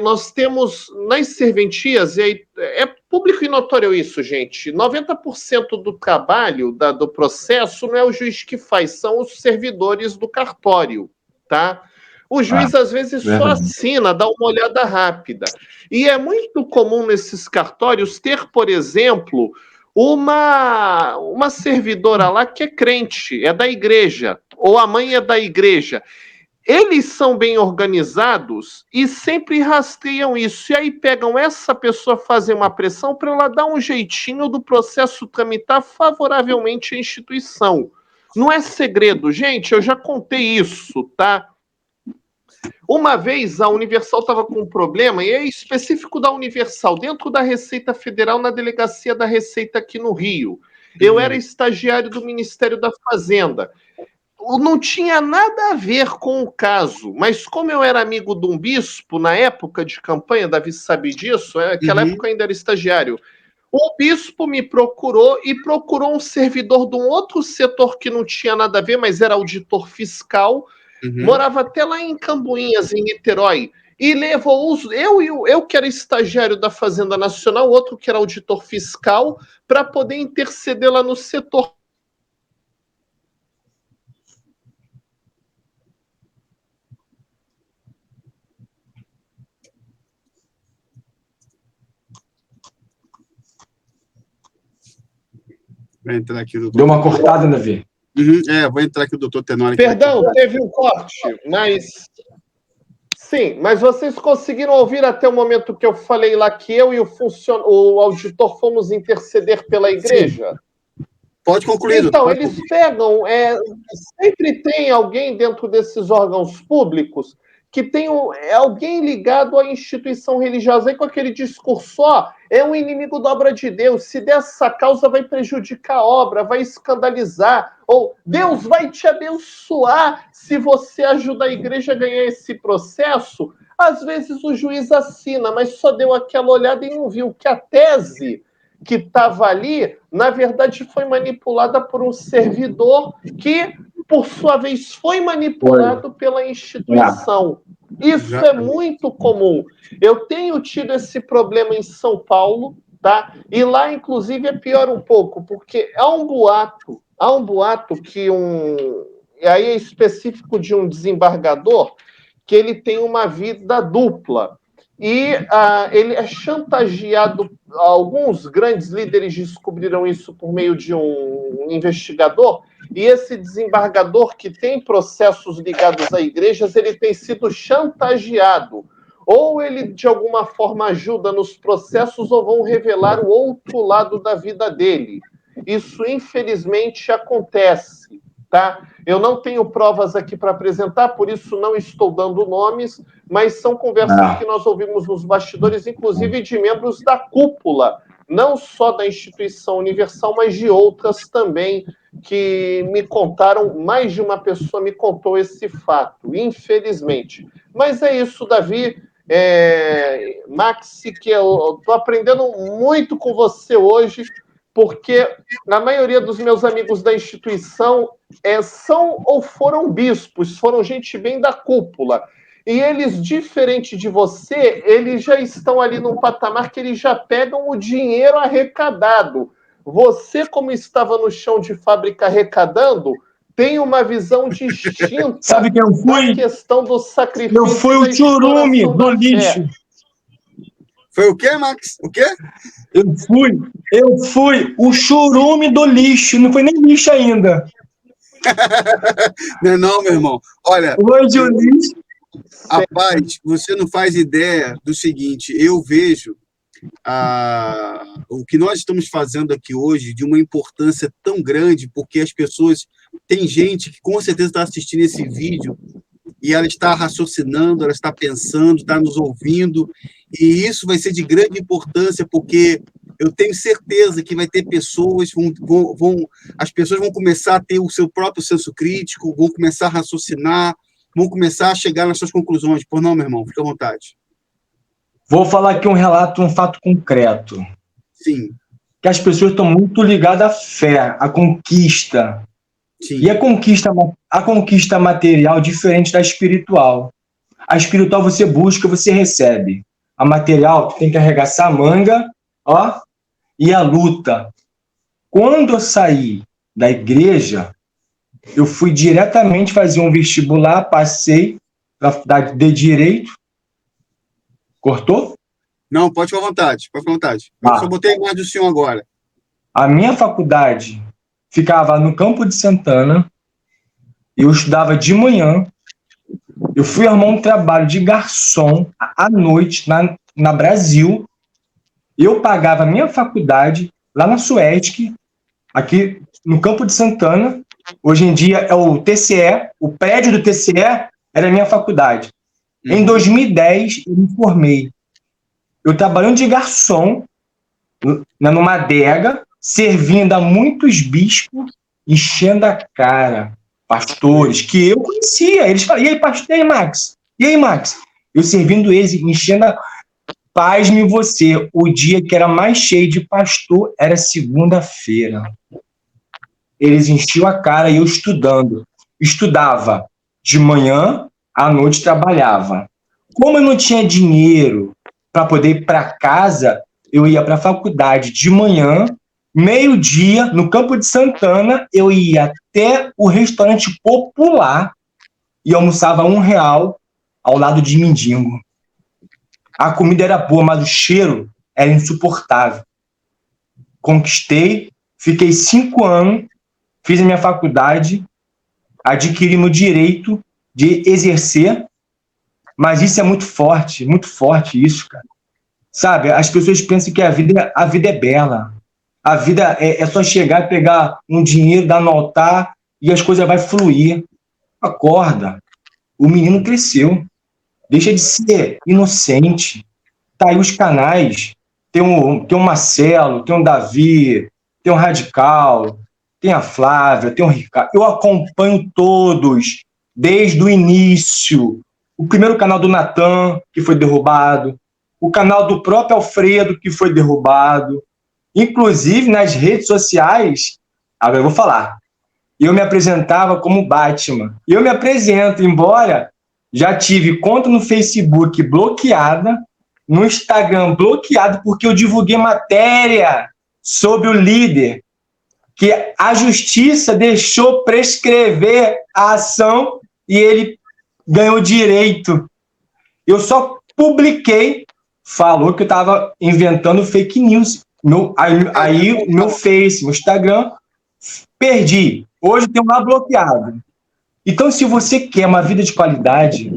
[SPEAKER 2] Nós temos, nas serventias, é público e notório isso, gente, 90% do trabalho do processo não é o juiz que faz, são os servidores do cartório, tá? O juiz, às vezes, só assina, dá uma olhada rápida. E é muito comum nesses cartórios ter, por exemplo, uma servidora lá que é crente, é da igreja, ou a mãe é da igreja. Eles são bem organizados e sempre rastreiam isso. E aí pegam essa pessoa, fazem uma pressão para ela dar um jeitinho do processo tramitar favoravelmente a instituição. Não é segredo, gente, eu já contei isso, tá? Uma vez a Universal estava com um problema, e é específico da Universal, dentro da Receita Federal, na Delegacia da Receita aqui no Rio. Eu era estagiário do Ministério da Fazenda. Não tinha nada a ver com o caso, mas como eu era amigo de um bispo na época de campanha, Davi sabe disso, naquela época eu ainda era estagiário, o bispo me procurou e procurou um servidor de um outro setor que não tinha nada a ver, mas era auditor fiscal, morava até lá em Cambuinhas, em Niterói, e levou eu que era estagiário da Fazenda Nacional, outro que era auditor fiscal, para poder interceder lá no setor.
[SPEAKER 1] Vai entrar aqui o doutor.
[SPEAKER 3] Deu uma cortada, Davi.
[SPEAKER 1] Vou entrar aqui o doutor Tenório.
[SPEAKER 2] Perdão, teve um corte, mas... Sim, mas vocês conseguiram ouvir até o momento que eu falei lá que eu e o auditor fomos interceder pela igreja?
[SPEAKER 1] Sim. Pode concluir.
[SPEAKER 2] Então, eles pegam... sempre tem alguém dentro desses órgãos públicos que tem alguém ligado à instituição religiosa, aí com aquele discurso, é um inimigo da obra de Deus, se dessa causa vai prejudicar a obra, vai escandalizar, ou Deus vai te abençoar se você ajuda a igreja a ganhar esse processo. Às vezes o juiz assina, mas só deu aquela olhada e não viu que a tese que estava ali, na verdade, foi manipulada por um servidor que, por sua vez, foi manipulado pela instituição. Isso é muito comum. Eu tenho tido esse problema em São Paulo, tá? E lá, inclusive, é pior um pouco, porque há um boato que e aí é específico de um desembargador, que ele tem uma vida dupla. E ele é chantageado. Alguns grandes líderes descobriram isso por meio de um investigador, e esse desembargador, que tem processos ligados a igrejas, ele tem sido chantageado. Ou ele, de alguma forma, ajuda nos processos, ou vão revelar o outro lado da vida dele. Isso, infelizmente, acontece. Tá? Eu não tenho provas aqui para apresentar, por isso não estou dando nomes, mas são conversas que nós ouvimos nos bastidores, inclusive de membros da cúpula, não só da instituição Universal, mas de outras também, que me contaram, mais de uma pessoa me contou esse fato, infelizmente. Mas é isso, Davi, Maxi, que eu estou aprendendo muito com você hoje, porque a maioria dos meus amigos da instituição são ou foram bispos, foram gente bem da cúpula. E eles, diferente de você, eles já estão ali num patamar que eles já pegam o dinheiro arrecadado. Você, como estava no chão de fábrica arrecadando, tem uma visão distinta.
[SPEAKER 3] Sabe quem eu fui?
[SPEAKER 2] Da questão do sacrifício.
[SPEAKER 3] Eu fui o churume do lixo.
[SPEAKER 1] Foi o quê, Max? O quê?
[SPEAKER 3] Eu fui o churume do lixo. Não foi nem lixo ainda.
[SPEAKER 1] Não, meu irmão. Olha...
[SPEAKER 3] Hoje o lixo...
[SPEAKER 1] Rapaz, você não faz ideia do seguinte, eu vejo o que nós estamos fazendo aqui hoje de uma importância tão grande, porque as pessoas... Tem gente que com certeza está assistindo esse vídeo e ela está raciocinando, ela está pensando, está nos ouvindo, e isso vai ser de grande importância, porque eu tenho certeza que vai ter pessoas, as pessoas vão começar a ter o seu próprio senso crítico, vão começar a raciocinar, vão começar a chegar nas suas conclusões. Por não, meu irmão? Fica à vontade.
[SPEAKER 3] Vou falar aqui um fato concreto.
[SPEAKER 1] Sim.
[SPEAKER 3] Que as pessoas estão muito ligadas à fé, à conquista. Sim. E a conquista material diferente da espiritual. A espiritual você busca, você recebe. A material, tu tem que arregaçar a manga, e a luta. Quando eu saí da igreja, eu fui diretamente fazer um vestibular, passei, na faculdade de Direito. Cortou?
[SPEAKER 1] Não, pode ficar à vontade, pode ficar à vontade. Eu só botei a imagem do senhor agora.
[SPEAKER 3] A minha faculdade ficava no Campo de Santana. Eu estudava de manhã. Eu fui arrumar um trabalho de garçom à noite na Brasil. Eu pagava a minha faculdade lá na Suesc, aqui no Campo de Santana. Hoje em dia é o TCE, o prédio do TCE era a minha faculdade. Em 2010, eu me formei. Eu trabalhando de garçom, numa adega, servindo a muitos bispos, enchendo a cara, pastores, que eu conhecia. Eles falavam, e aí, pastor? E aí, Max? E aí, Max? Eu servindo eles, enchendo a... Pasme você, o dia que era mais cheio de pastor era segunda-feira. Eles enchiam a cara e eu estudando. Estudava de manhã, à noite trabalhava. Como eu não tinha dinheiro para poder ir para casa, eu ia para a faculdade de manhã, meio-dia, no Campo de Santana, eu ia até o restaurante popular e almoçava R$1 ao lado de mendigo. A comida era boa, mas o cheiro era insuportável. Conquistei, fiquei 5 anos, fiz a minha faculdade, adquiri meu direito de exercer, mas isso é muito forte isso, cara. Sabe, as pessoas pensam que a vida é bela. A vida é só chegar e pegar um dinheiro, dar no altar e as coisas vão fluir. Acorda. O menino cresceu. Deixa de ser inocente. Tá aí os canais. Tem um Marcelo, tem um Davi, tem um Radical, tem a Flávia, tem o Ricardo. Eu acompanho todos, desde o início. O primeiro canal do Natan, que foi derrubado. O canal do próprio Alfredo, que foi derrubado. Inclusive, nas redes sociais, agora eu vou falar, eu me apresentava como Batman. E eu me apresento, embora já tive conta no Facebook bloqueada, no Instagram bloqueado, porque eu divulguei matéria sobre o líder, que a justiça deixou prescrever a ação e ele ganhou direito. Eu só publiquei, falou que eu estava inventando fake news. Aí o meu Face, meu Instagram, perdi. Hoje tem um lá bloqueado. Então, se você quer uma vida de qualidade,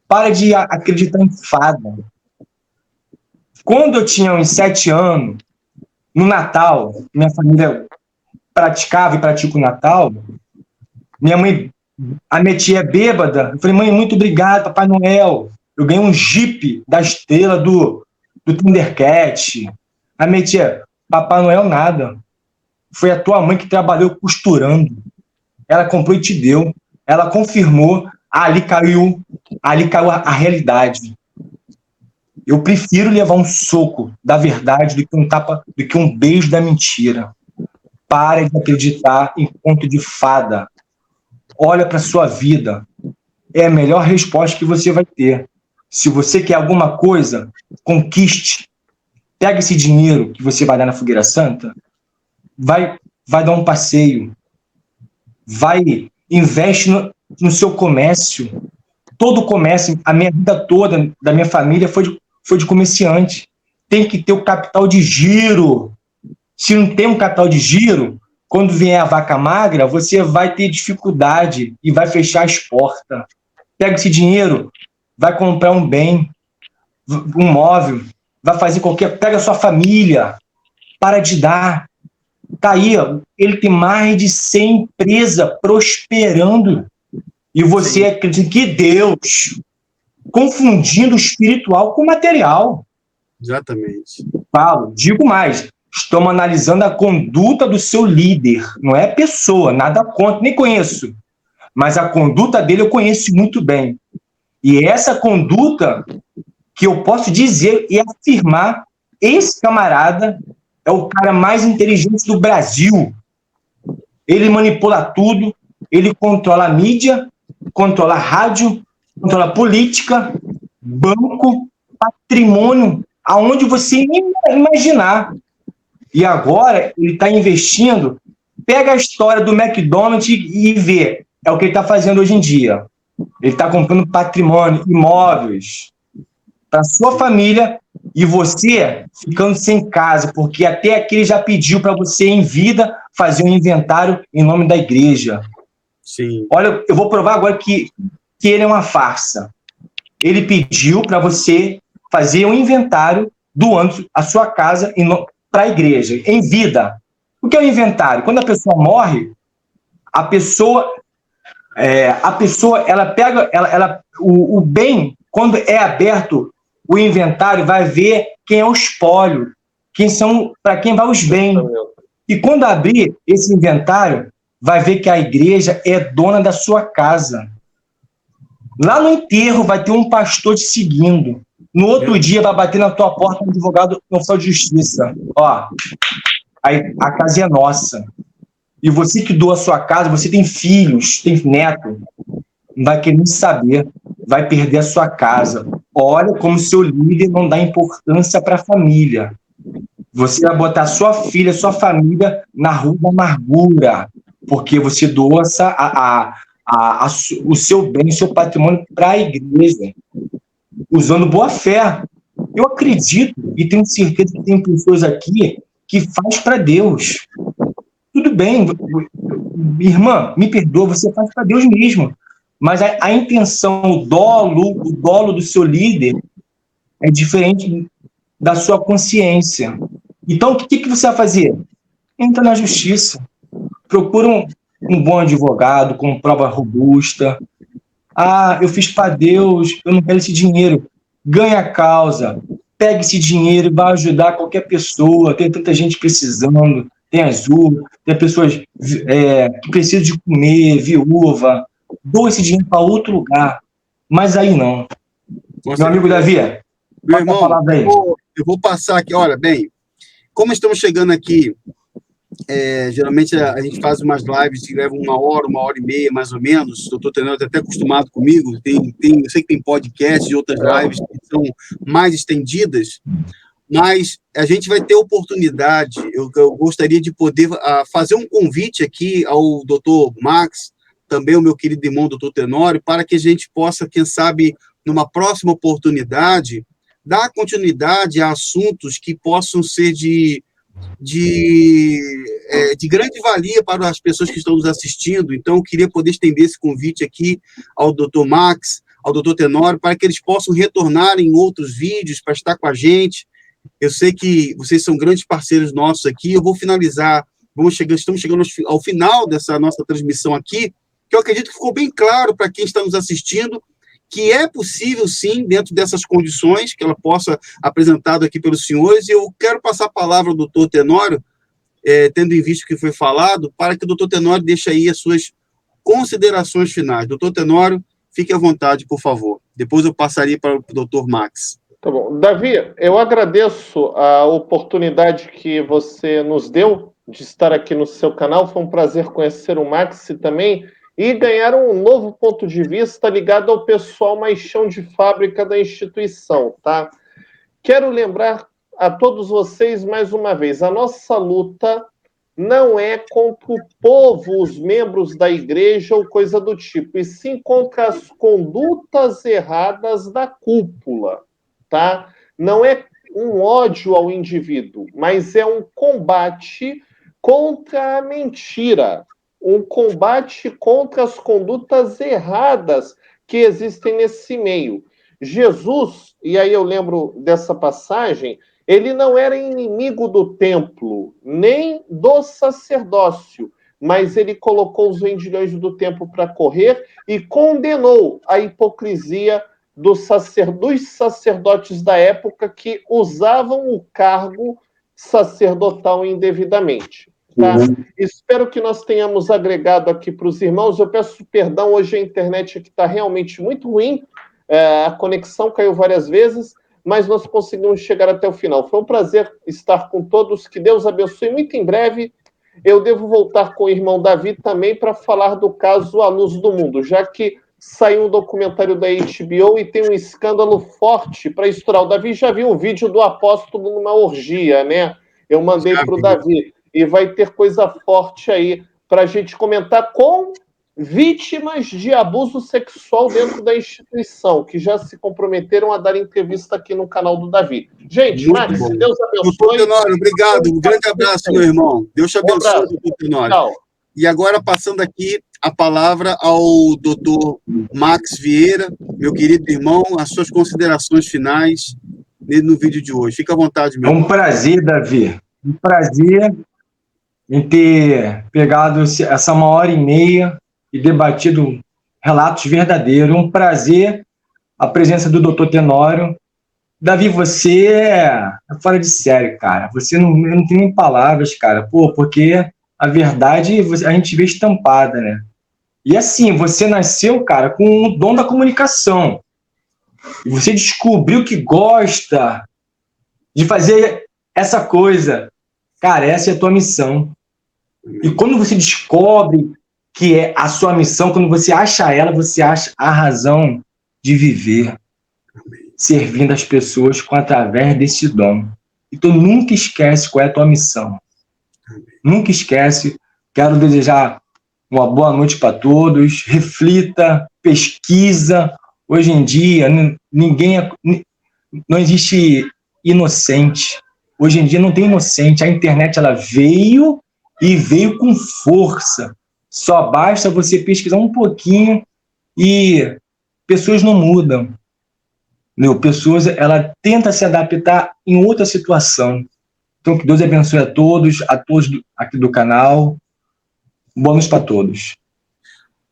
[SPEAKER 3] para de acreditar em fada. Quando eu tinha uns 7 anos, no Natal, minha família praticava e pratica o Natal, minha mãe, a minha tia é bêbada, eu falei, mãe, muito obrigado, Papai Noel. Eu ganhei um Jeep da estrela do Thundercat. A minha tia, Papai Noel nada. Foi a tua mãe que trabalhou costurando. Ela comprou e te deu. Ela confirmou. Ali caiu a realidade. Eu prefiro levar um soco da verdade do que um tapa, do que um beijo da mentira. Pare de acreditar em conto de fada. Olha para sua vida. É a melhor resposta que você vai ter. Se você quer alguma coisa, conquiste. Pega esse dinheiro que você vai dar na Fogueira Santa, vai dar um passeio, investe no seu comércio. Todo comércio, a minha vida toda, da minha família, foi de comerciante. Tem que ter o capital de giro. Se não tem um capital de giro, quando vier a vaca magra, você vai ter dificuldade e vai fechar as portas. Pega esse dinheiro, vai comprar um bem, um móvel, vai fazer pega a sua família, para de dar. Tá aí, ó, ele tem mais de 100 empresas prosperando. E você acredita que Deus, confundindo o espiritual com o material.
[SPEAKER 1] Exatamente.
[SPEAKER 3] Digo mais, estamos analisando a conduta do seu líder, não é pessoa, nada contra, nem conheço. Mas a conduta dele eu conheço muito bem. E essa conduta que eu posso dizer e afirmar, esse camarada é o cara mais inteligente do Brasil. Ele manipula tudo, ele controla a mídia, controla a rádio, controla a política, banco, patrimônio, aonde você nem imaginar. E agora ele está investindo. Pega a história do McDonald's e vê. É o que ele está fazendo hoje em dia. Ele está comprando patrimônio, imóveis para sua família e você ficando sem casa, porque até aqui ele já pediu para você, em vida, fazer um inventário em nome da igreja.
[SPEAKER 1] Sim.
[SPEAKER 3] Olha, eu vou provar agora que ele é uma farsa. Ele pediu para você fazer um inventário doando a sua casa para a igreja, em vida. O que é o inventário? Quando a pessoa morre, a pessoa ela pega o bem, quando é aberto o inventário, vai ver quem é o espólio, para quem vai os bens. E quando abrir esse inventário, vai ver que a igreja é dona da sua casa. Lá no enterro vai ter um pastor te seguindo. No outro dia vai bater na tua porta um advogado no oficial de justiça. Ó, a casa é nossa. E você que doa a sua casa, você tem filhos, tem neto, não vai querer nem saber, vai perder a sua casa. Olha como seu líder não dá importância para a família. Você vai botar sua filha, sua família na rua da amargura, porque você doa o seu bem, o seu patrimônio para a igreja, usando boa fé. Eu acredito e tenho certeza que tem pessoas aqui que faz para Deus. Tudo bem, irmã, me perdoa, você faz para Deus mesmo. Mas a intenção, o dolo do seu líder é diferente da sua consciência. Então, o que você vai fazer? Entra na justiça. Procura um bom advogado com prova robusta. Ah, eu fiz para Deus, eu não quero esse dinheiro. Ganha a causa. Pega esse dinheiro e vai ajudar qualquer pessoa. Tem tanta gente precisando. Tem Azul, tem pessoas que precisam de comer, viúva. Doa esse dinheiro para outro lugar. Mas aí não. Meu amigo Davi,
[SPEAKER 1] meu irmão, eu vou passar aqui. Olha, bem, como estamos chegando aqui, geralmente a gente faz umas lives que levam 1 hora e meia, mais ou menos. O doutor Tenório está até acostumado comigo. Eu sei que tem podcast e outras lives que são mais estendidas, mas a gente vai ter oportunidade. Eu gostaria de poder fazer um convite aqui ao doutor Max, também o meu querido irmão, doutor Tenório, para que a gente possa, quem sabe, numa próxima oportunidade, dar continuidade a assuntos que possam ser de grande valia para as pessoas que estão nos assistindo. Então, eu queria poder estender esse convite aqui ao doutor Max, ao doutor Tenório, para que eles possam retornar em outros vídeos, para estar com a gente. Eu sei que vocês são grandes parceiros nossos aqui. Eu vou finalizar, estamos chegando ao final dessa nossa transmissão aqui, que eu acredito que ficou bem claro para quem está nos assistindo, que é possível, sim, dentro dessas condições, que ela possa apresentado aqui pelos senhores, e eu quero passar a palavra ao doutor Tenório, tendo em vista o que foi falado, para que o doutor Tenório deixe aí as suas considerações finais. Doutor Tenório, fique à vontade, por favor. Depois eu passaria para o doutor Max.
[SPEAKER 2] Tá bom. Davi, eu agradeço a oportunidade que você nos deu de estar aqui no seu canal. Foi um prazer conhecer o Max também e ganhar um novo ponto de vista ligado ao pessoal mais chão de fábrica da instituição, tá? Quero lembrar a todos vocês, mais uma vez, a nossa luta não é contra o povo, os membros da igreja ou coisa do tipo, e sim contra as condutas erradas da cúpula, tá? Não é um ódio ao indivíduo, mas é um combate contra a mentira, um combate contra as condutas erradas que existem nesse meio. Jesus, e aí eu lembro dessa passagem, ele não era inimigo do templo, nem do sacerdócio, mas ele colocou os vendilhões do templo para correr e condenou a hipocrisia dos sacerdotes da época que usavam o cargo sacerdotal indevidamente. Tá? Espero que nós tenhamos agregado aqui para os irmãos. Eu peço perdão, hoje a internet aqui está realmente muito ruim, a conexão caiu várias vezes, mas nós conseguimos chegar até o final. Foi um prazer estar com todos, que Deus abençoe. Muito em breve eu devo voltar com o irmão Davi também para falar do caso A Luz do Mundo, já que saiu um documentário da HBO e tem um escândalo forte para estourar. O Davi já viu um vídeo do apóstolo numa orgia, né? Eu mandei para o Davi. E vai ter coisa forte aí para a gente comentar com vítimas de abuso sexual dentro da instituição, que já se comprometeram a dar entrevista aqui no canal do Davi. Gente,
[SPEAKER 1] Muito
[SPEAKER 2] Max,
[SPEAKER 1] bom.
[SPEAKER 2] Deus
[SPEAKER 1] Doutor
[SPEAKER 2] abençoe.
[SPEAKER 1] Tenório, obrigado. Um grande abraço, meu irmão. Deus te abençoe, doutor Tenório.
[SPEAKER 2] Tchau.
[SPEAKER 1] E agora, passando aqui a palavra ao doutor Max Vieira, meu querido irmão, as suas considerações finais no vídeo de hoje. Fica à vontade, meu
[SPEAKER 3] É um
[SPEAKER 1] irmão.
[SPEAKER 3] prazer, Davi. Um prazer em ter pegado essa 1h30 e debatido relatos verdadeiros. Um prazer a presença do doutor Tenório. Davi, você é fora de série, cara. Você não tem nem palavras, cara. Pô, porque a verdade a gente vê estampada, né? E assim, você nasceu, cara, com o dom da comunicação. E você descobriu que gosta de fazer essa coisa. Cara, essa é a tua missão. E quando você descobre que é a sua missão, quando você acha ela, você acha a razão de viver, servindo as pessoas através desse dom. Então nunca esquece qual é a tua missão. Nunca esquece. Quero desejar uma boa noite para todos. Reflita, pesquisa. Hoje em dia, não existe inocente. Hoje em dia não tem inocente. A internet ela veio e veio com força. Só basta você pesquisar um pouquinho e pessoas não mudam. Pessoas, ela tenta se adaptar em outra situação. Então, que Deus abençoe a todos aqui do canal. Boa noite para todos.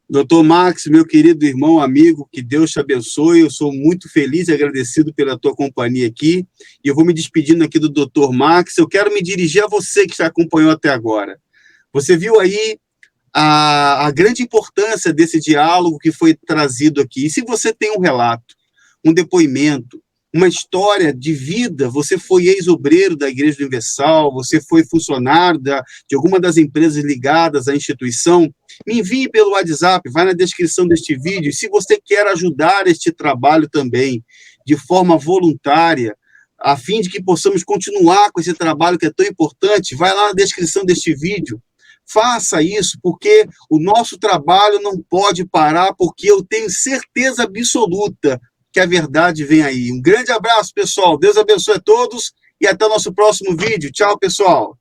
[SPEAKER 1] Doutor Max, meu querido irmão, amigo, que Deus te abençoe. Eu sou muito feliz e agradecido pela tua companhia aqui. E eu vou me despedindo aqui do doutor Max. Eu quero me dirigir a você que já acompanhou até agora. Você viu aí a grande importância desse diálogo que foi trazido aqui. E se você tem um relato, um depoimento, uma história de vida, você foi ex-obreiro da Igreja Universal, você foi funcionário de alguma das empresas ligadas à instituição, me envie pelo WhatsApp, vai na descrição deste vídeo. E se você quer ajudar este trabalho também, de forma voluntária, a fim de que possamos continuar com esse trabalho que é tão importante, vai lá na descrição deste vídeo. Faça isso, porque o nosso trabalho não pode parar, porque eu tenho certeza absoluta que a verdade vem aí. Um grande abraço, pessoal. Deus abençoe a todos e até o nosso próximo vídeo. Tchau, pessoal.